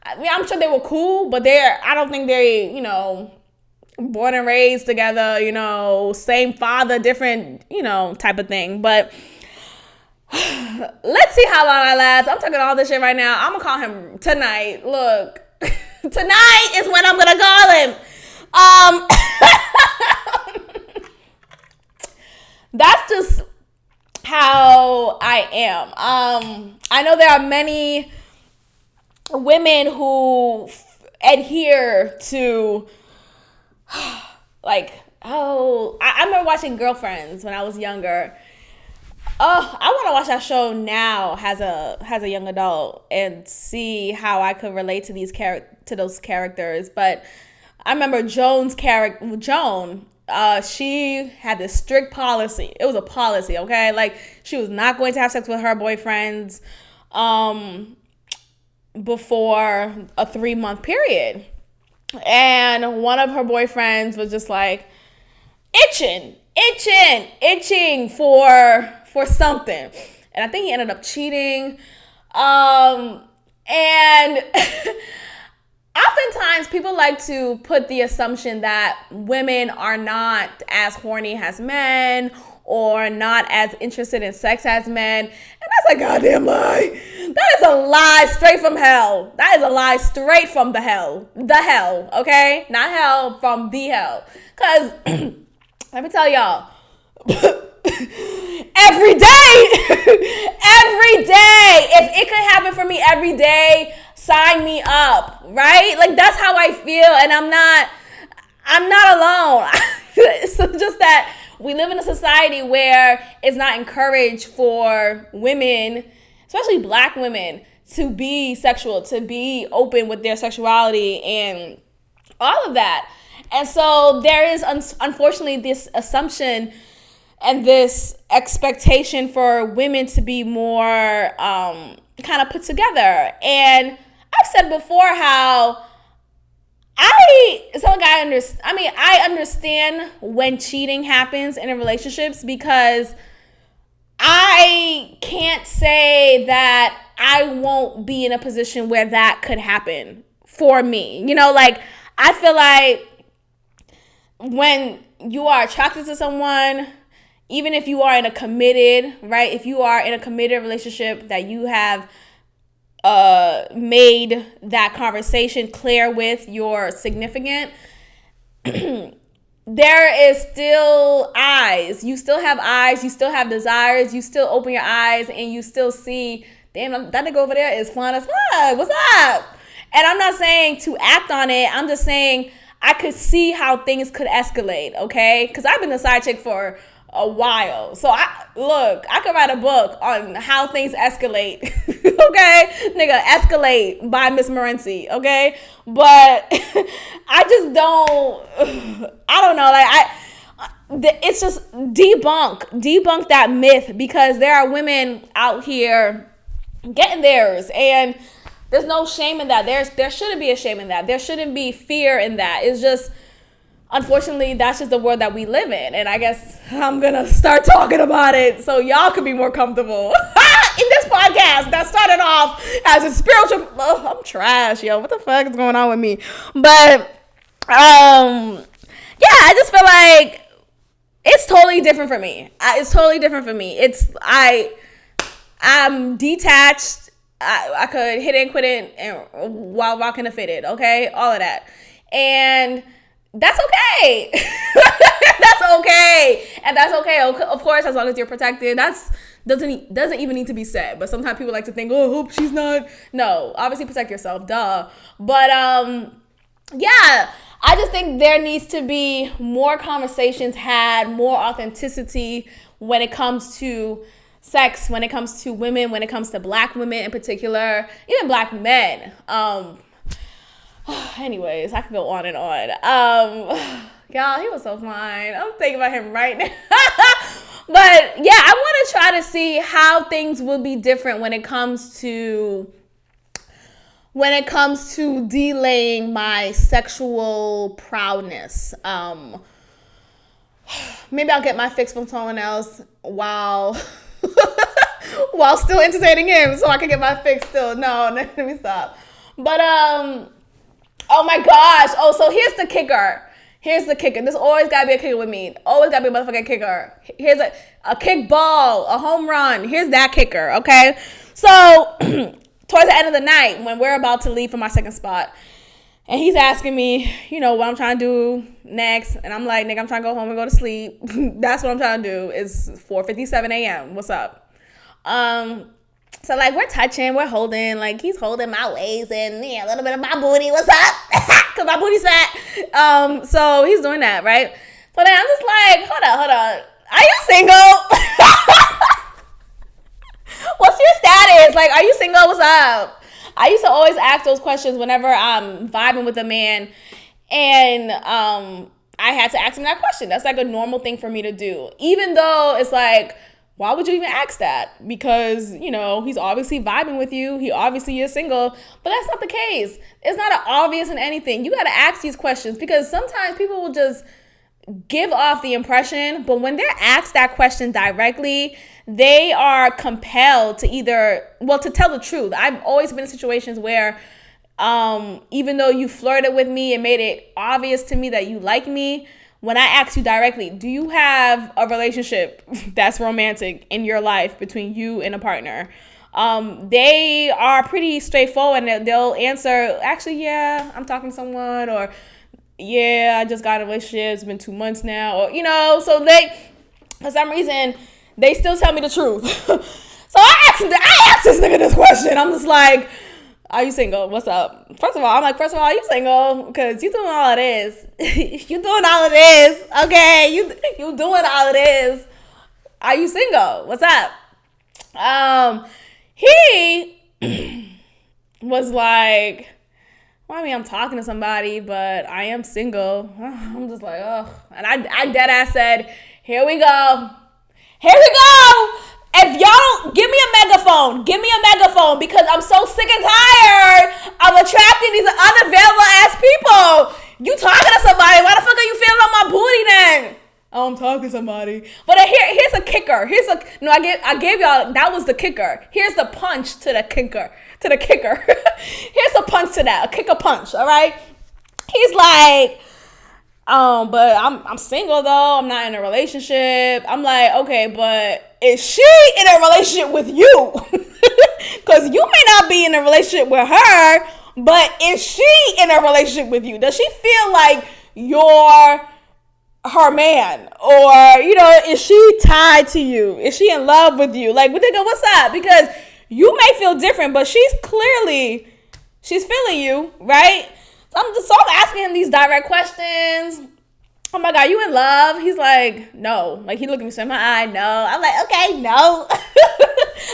I mean, I'm sure they were cool, but I don't think they, born and raised together, same father, different, type of thing. But let's see how long I last. I'm talking all this shit right now. I'm going to call him tonight. Look, tonight is when I'm going to call him. That's just how I am. I know there are many women who adhere to I remember watching Girlfriends when I was younger. Oh, I want to watch that show now as a young adult and see how I could relate to those characters. But I remember Joan, she had this strict policy. It was a policy, okay? Like, she was not going to have sex with her boyfriends before a 3-month period. And one of her boyfriends was just like itching for something. And I think he ended up cheating. And oftentimes people like to put the assumption that women are not as horny as men or not as interested in sex as men. And that's a goddamn lie. That is a lie straight from hell. That is a lie straight from the hell. The hell, okay? Not hell, from the hell. Because, let me tell y'all, every day, if it could happen for me every day, sign me up, right? Like, that's how I feel, and I'm not alone. It's just that we live in a society where it's not encouraged for women, especially Black women, to be sexual, to be open with their sexuality and all of that. And so there is, unfortunately, this assumption and this expectation for women to be more kind of put together. And I've said before how I understand when cheating happens in relationships, because I can't say that I won't be in a position where that could happen for me. You know, like, I feel like when you are attracted to someone, even if you are in a committed, right? If you are in a committed relationship that you have made that conversation clear with your significant, there is still eyes. You still have eyes. You still have desires. You still open your eyes and you still see, damn, that nigga over there is fun as fuck. What's up? And I'm not saying to act on it. I'm just saying I could see how things could escalate, okay? Because I've been the side chick for a while. So I could write a book on how things escalate. Okay? Nigga, Escalate by Miss Morency, okay? But I just don't know, like it's just debunk that myth, because there are women out here getting theirs, and there's no shame in that. There shouldn't be a shame in that. There shouldn't be fear in that. It's just, unfortunately, that's just the world that we live in. And I guess I'm going to start talking about it so y'all can be more comfortable. In this podcast that started off as a spiritual... Oh, I'm trash, yo. What the fuck is going on with me? But, yeah, I just feel like it's totally different for me. It's totally different for me. I'm detached. I could hit it and quit it and while rocking a fitted, okay? All of that. And that's okay. That's okay. And that's okay. Of course, as long as you're protected. That's doesn't even need to be said. But sometimes people like to think, oh, hope she's not. No, obviously protect yourself, duh. But yeah, I just think there needs to be more conversations had, more authenticity when it comes to sex, when it comes to women, when it comes to Black women in particular, even Black men. Anyways, I could go on and on. Y'all, he was so fine. I'm thinking about him right now. But yeah, I want to try to see how things will be different when it comes to delaying my sexual proudness. Maybe I'll get my fix from someone else while still entertaining him, so I can get my fix still. No, let me stop. But oh my gosh. Oh, so here's the kicker. There's always gotta be a kicker with me. Always gotta be a motherfucking kicker. Here's a kick ball, a home run. Here's that kicker, okay? So towards the end of the night, when we're about to leave for my second spot, and he's asking me, you know, what I'm trying to do next. And I'm like, nigga, I'm trying to go home and go to sleep. That's what I'm trying to do. It's 4:57 a.m. What's up? So, like, we're touching, we're holding. Like, he's holding my waist and, yeah, a little bit of my booty. What's up? Because my booty's fat. So he's doing that, right? So then I'm just like, hold on. Are you single? What's your status? Like, are you single? What's up? I used to always ask those questions whenever I'm vibing with a man. And I had to ask him that question. That's like a normal thing for me to do. Even though it's like, why would you even ask that? Because, he's obviously vibing with you. He obviously is single. But that's not the case. It's not obvious in anything. You got to ask these questions because sometimes people will just give off the impression. But when they're asked that question directly, they are compelled to to tell the truth. I've always been in situations where even though you flirted with me and made it obvious to me that you like me, when I ask you directly, do you have a relationship that's romantic in your life between you and a partner? They are pretty straightforward and they'll answer, actually, yeah, I'm talking to someone, or yeah, I just got a relationship, it's been 2 months now, or, so they, for some reason, they still tell me the truth. So I asked this nigga this question. I'm just like, are you single? What's up? First of all, are you single? Because you doing all of this. You doing all of this. Okay, you doing all of this. Are you single? What's up? He was like, well, I mean, I'm talking to somebody, but I am single. I'm just like, oh. And I dead ass said, here we go. If y'all give me a megaphone, because I'm so sick and tired of attracting these unavailable ass people. You talking to somebody? Why the fuck are you feeling on my booty then? Oh, I'm talking to somebody. But here's a kicker. I gave y'all, that was the kicker. Here's the punch to the kicker. Here's a punch to that, a kicker punch. All right. He's like, but I'm single though. I'm not in a relationship. I'm like, okay, but is she in a relationship with you? Because you may not be in a relationship with her, but is she in a relationship with you? Does she feel like you're her man? Or, is she tied to you? Is she in love with you? Like, what's up? Because you may feel different, but she's feeling you, right? So I'm asking him these direct questions. Oh my God, you in love? He's like, no. Like, he looked at me, said, my eye, no. I'm like, okay, no.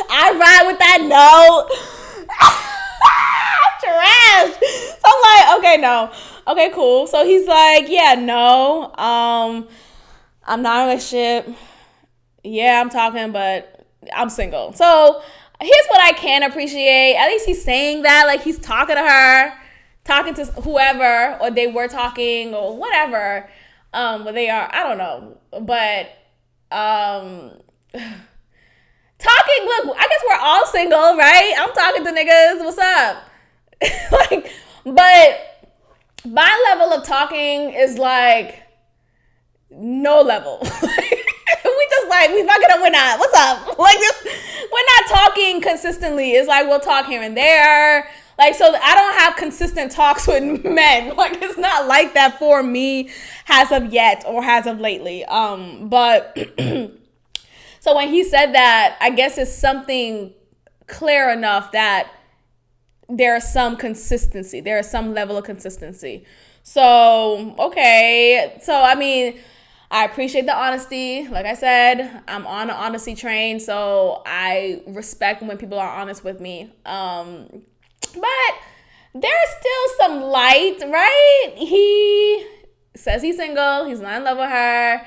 I ride with that no. Trash. So I'm like, okay, no. Okay, cool. So he's like, yeah, no. I'm not in a relationship. Yeah, I'm talking, but I'm single. So here's what I can appreciate. At least he's saying that, like he's talking to her, talking to whoever, or they were talking, or whatever. But they are, I don't know. But talking, look, I guess we're all single, right? I'm talking to niggas. What's up? But my level of talking is like no level. We fucking up, we're not. What's up? Like this, we're not talking consistently. It's like we'll talk here and there. Like, so I don't have consistent talks with men. Like, it's not like that for me as of yet or as of lately. But so when he said that, I guess it's something clear enough that there's some consistency. There is some level of consistency. So, okay. So, I mean, I appreciate the honesty. Like I said, I'm on an honesty train, so I respect when people are honest with me. But there's still some light, right? He says he's single, he's not in love with her,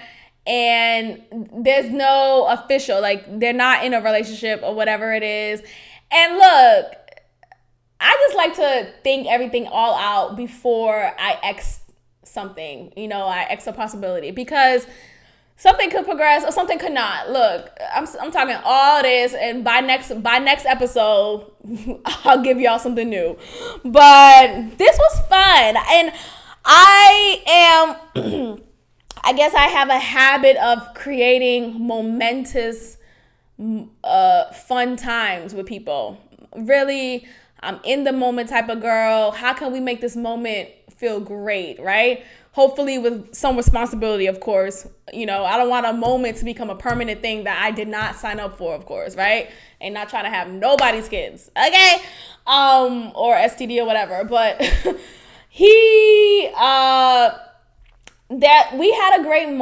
and there's no official, like they're not in a relationship or whatever it is. And look, I just like to think everything all out before I X something, I X a possibility, because something could progress or something could not. Look, I'm talking all this, and by next episode, I'll give y'all something new. But this was fun, and I guess I have a habit of creating momentous, fun times with people. Really, I'm in the moment type of girl. How can we make this moment feel great, right? Hopefully with some responsibility, of course. I don't want a moment to become a permanent thing that I did not sign up for, of course, right? And not trying to have nobody's kids, okay? Or STD or whatever. But he that we had a great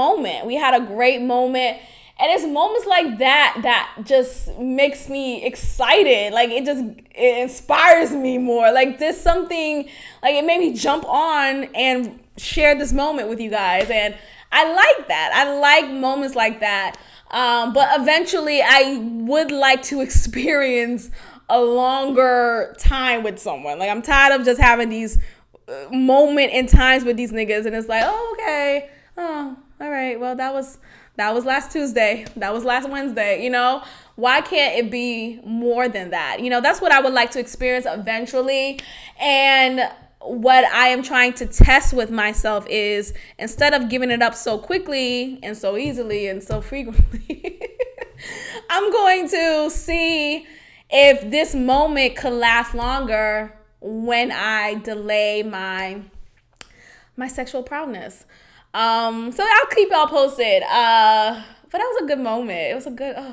moment. And it's moments like that just makes me excited. Like it inspires me more. Like there's something, like it made me jump on and share this moment with you guys. And I like that. I like moments like that. But eventually I would like to experience a longer time with someone. Like I'm tired of just having these moment in times with these niggas. And it's like, oh, okay. Oh, all right. Well, that was last Tuesday. That was last Wednesday, Why can't it be more than that? That's what I would like to experience eventually. And what I am trying to test with myself is, instead of giving it up so quickly and so easily and so frequently, I'm going to see if this moment could last longer when I delay my sexual proudness. So I'll keep y'all posted. But that was a good moment. It was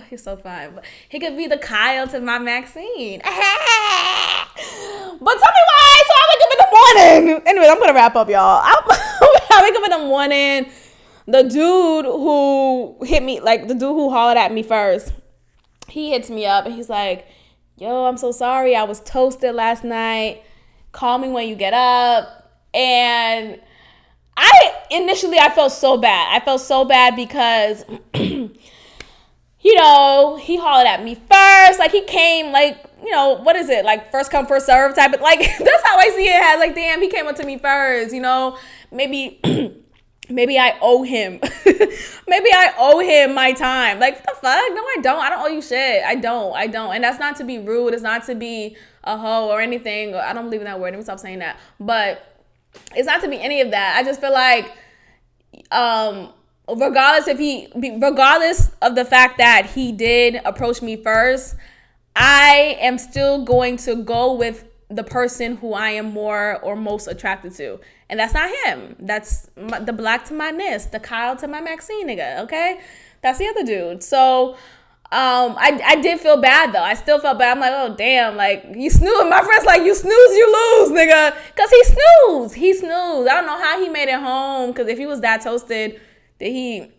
he's so fun. But he could be the Kyle to my Maxine. But tell me why. So I wake up in the morning. Anyway, I'm going to wrap up, y'all. I wake up in the morning. The dude who hit me, like the dude who hollered at me first, he hits me up and he's like, yo, I'm so sorry. I was toasted last night. Call me when you get up. And I felt so bad. I felt so bad because, he hollered at me first. Like, he came, like, what is it? Like, first come, first serve type of, like, that's how I see it as, like, damn, he came up to me first, Maybe I owe him. Maybe I owe him my time. Like, what the fuck? No, I don't. I don't owe you shit. I don't. And that's not to be rude. It's not to be a hoe or anything. I don't believe in that word. Let me stop saying that. But it's not to be any of that. I just feel like, regardless of the fact that he did approach me first, I am still going to go with the person who I am more or most attracted to. And that's not him. That's the black to my Nis, the Kyle to my Maxine nigga, okay? That's the other dude. So, I did feel bad, though. I still felt bad. I'm like, oh, damn, like, you snooze. My friend's like, you snooze, you lose, nigga. Because he snoozed. I don't know how he made it home, because if he was that toasted, did he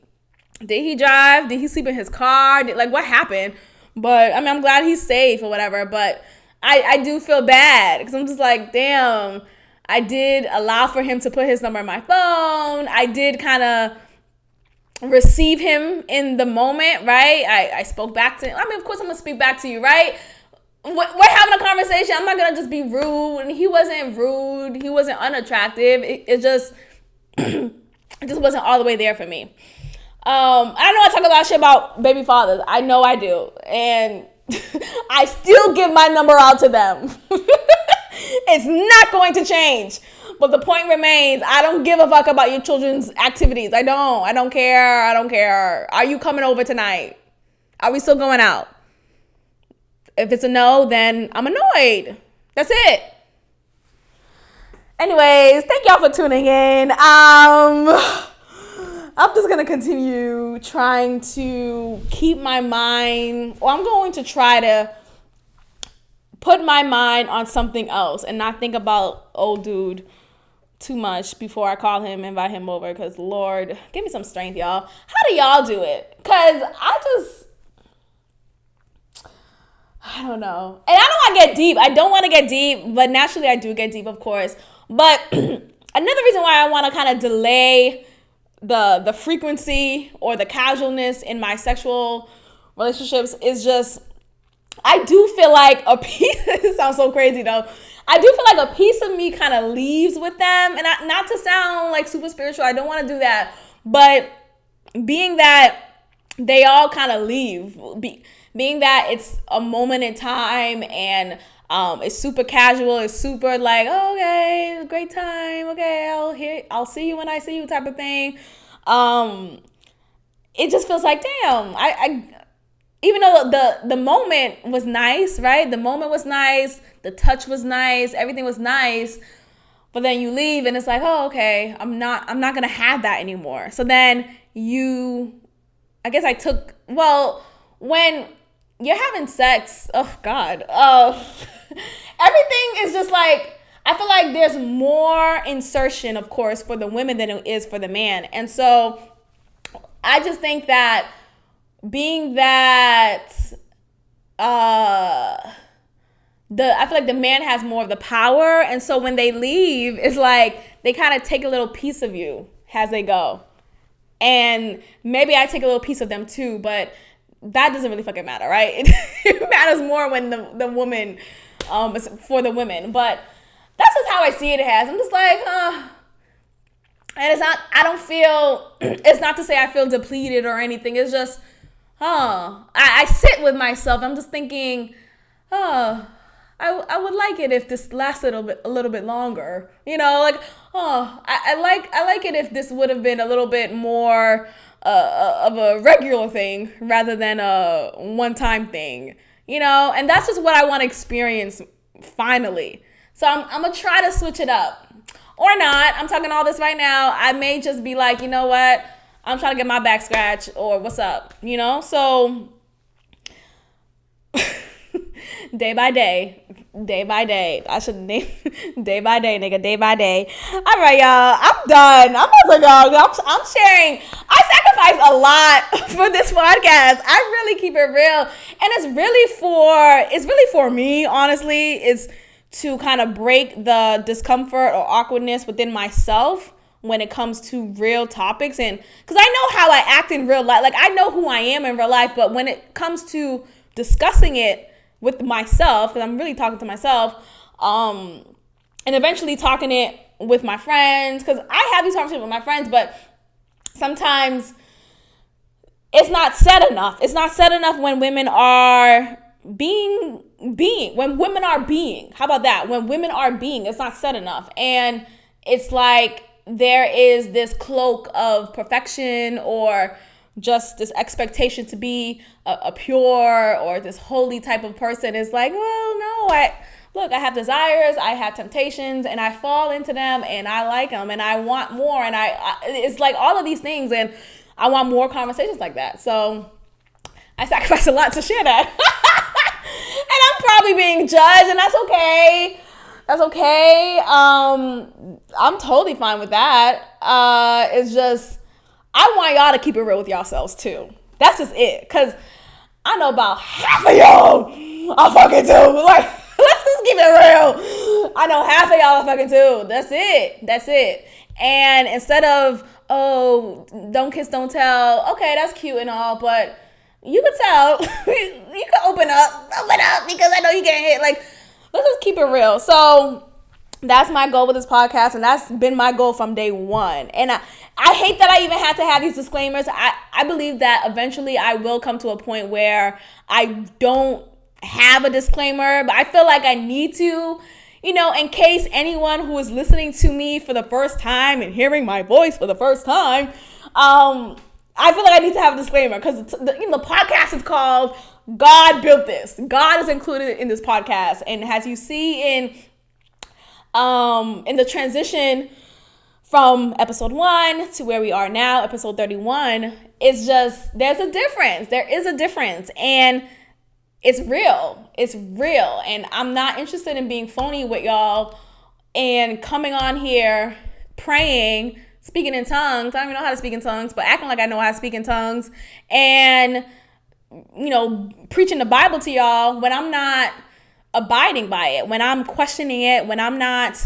drive? Did he sleep in his car? What happened? But, I mean, I'm glad he's safe or whatever, but I do feel bad, because I'm just like, damn, I did allow for him to put his number in my phone. I did kind of receive him in the moment, right? I spoke back to him. I mean, of course I'm going to speak back to you, right? We're having a conversation. I'm not going to just be rude. And he wasn't rude. He wasn't unattractive. It just wasn't all the way there for me. I know I talk a lot of shit about baby fathers. I know I do. And I still give my number out to them. It's not going to change. But the point remains, I don't give a fuck about your children's activities. I don't care. Are you coming over tonight? Are we still going out? If it's a no, then I'm annoyed. That's it. Anyways, thank y'all for tuning in. I'm just going to continue trying to keep my mind, or I'm going to try to put my mind on something else and not think about old dude too much before I call him, invite him over, because Lord, give me some strength, y'all. How do y'all do it? Because I don't know. And I don't want to get deep. I don't want to get deep, but naturally I do get deep, of course. But another reason why I want to kind of delay the frequency or the casualness in my sexual relationships is just, I do feel like a piece, it sounds so crazy though, I do feel like a piece of me kind of leaves with them. And not to sound like super spiritual, I don't want to do that. But being that they all kind of leave, being that it's a moment in time and it's super casual, it's super like, oh, okay, great time, okay, I'll see you when I see you type of thing. It just feels like, damn, I even though the moment was nice, right? The moment was nice, the touch was nice, everything was nice, but then you leave and it's like, oh, okay, I'm not gonna have that anymore. So then when you're having sex, oh God, everything is just like, I feel like there's more insertion, of course, for the women than it is for the man. And so I just think that being that I feel like the man has more of the power, and so when they leave, it's like they kind of take a little piece of you as they go. And maybe I take a little piece of them too, but that doesn't really fucking matter, right? It matters more when the woman, is for the women. But that's just how I see it as. I'm just like, and it's not, I don't feel, it's not to say I feel depleted or anything. It's just, I sit with myself. I'm just thinking, I would like it if this lasted a little bit longer. You know, like, I like it if this would have been a little bit more of a regular thing rather than a one-time thing. You know, and that's just what I want to experience finally. So I'm gonna try to switch it up. Or not. I'm talking all this right now. I may just be like, you know what? I'm trying to get my back scratched, or what's up, you know? So day by day. I should name day by day, nigga. Day by day. All right, y'all. I'm done. I'm about to go. I'm sharing. I sacrifice a lot for this podcast. I really keep it real, and it's really for me. Honestly, it's to kind of break the discomfort or awkwardness within myself when it comes to real topics. And because I know how I act in real life, like I know who I am in real life, but when it comes to discussing it with myself, because I'm really talking to myself, and eventually talking it with my friends, because I have these conversations with my friends, but sometimes it's not said enough. It's not said enough when women are being. When women are being, how about that? When women are being, it's not said enough. And it's like there is this cloak of perfection or just this expectation to be a pure or this holy type of person. It's like, well, no, I have desires, I have temptations, and I fall into them, and I like them, and I want more, and it's like all of these things, and I want more conversations like that. So I sacrifice a lot to share that. And I'm probably being judged, and that's okay. That's okay. I'm totally fine with that. It's just, I want y'all to keep it real with yourselves too. That's just it. Because I know about half of y'all are fucking too. Like, let's just keep it real. I know half of y'all are fucking too. That's it. And instead of, don't kiss, don't tell. Okay, that's cute and all, but you could tell. You could open up because I know you getting hit. Like, let's just keep it real. So that's my goal with this podcast, and that's been my goal from day one. And I hate that I even had to have these disclaimers. I believe that eventually I will come to a point where I don't have a disclaimer, but I feel like I need to, you know, in case anyone who is listening to me for the first time and hearing my voice for the first time, I feel like I need to have a disclaimer, because the podcast is called God Built This. God is included in this podcast. And as you see in the transition from episode 1 to where we are now, episode 31, it's just, there's a difference. There is a difference. And it's real. It's real. And I'm not interested in being phony with y'all and coming on here praying, speaking in tongues. I don't even know how to speak in tongues, but acting like I know how to speak in tongues, and, you know, preaching the Bible to y'all when I'm not abiding by it, when I'm questioning it, when I'm not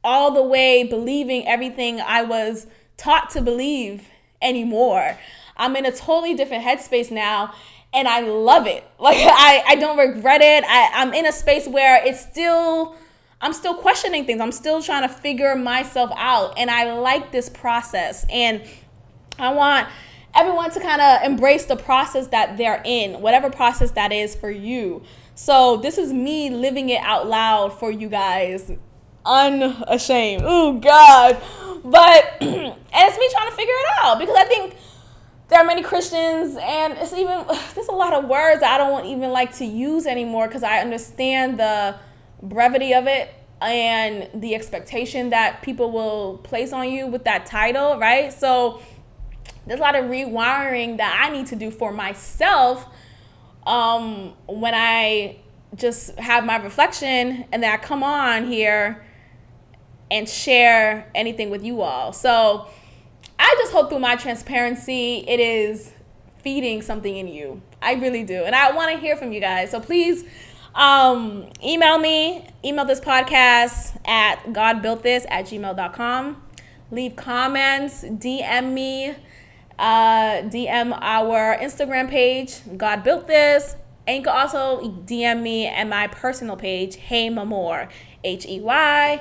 all the way believing everything I was taught to believe anymore. I'm in a totally different headspace now, and I love it. Like, I don't regret it. I'm in a space where I'm still questioning things. I'm still trying to figure myself out. And I like this process. And I want everyone to kind of embrace the process that they're in, whatever process that is for you. So this is me living it out loud for you guys, unashamed. Oh, God. But, and it's me trying to figure it out, because I think there are many Christians, and there's a lot of words that I don't even like to use anymore, because I understand the brevity of it and the expectation that people will place on you with that title, right? So there's a lot of rewiring that I need to do for myself when I just have my reflection and then I come on here and share anything with you all. So I just hope through my transparency, it is feeding something in you. I really do. And I want to hear from you guys. So please email this podcast at godbuiltthis@gmail.com. Leave comments, DM me, DM our Instagram page, God Built This. And you can also DM me at my personal page, Hey Mamore, HeyMamore.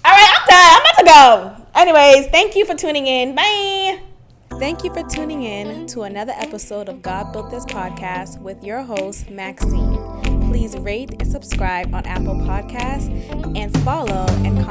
All right, I'm done. I'm about to go. Anyways, thank you for tuning in. Bye. Thank you for tuning in to another episode of God Built This podcast with your host, Maxine. Please rate and subscribe on Apple Podcasts and follow and comment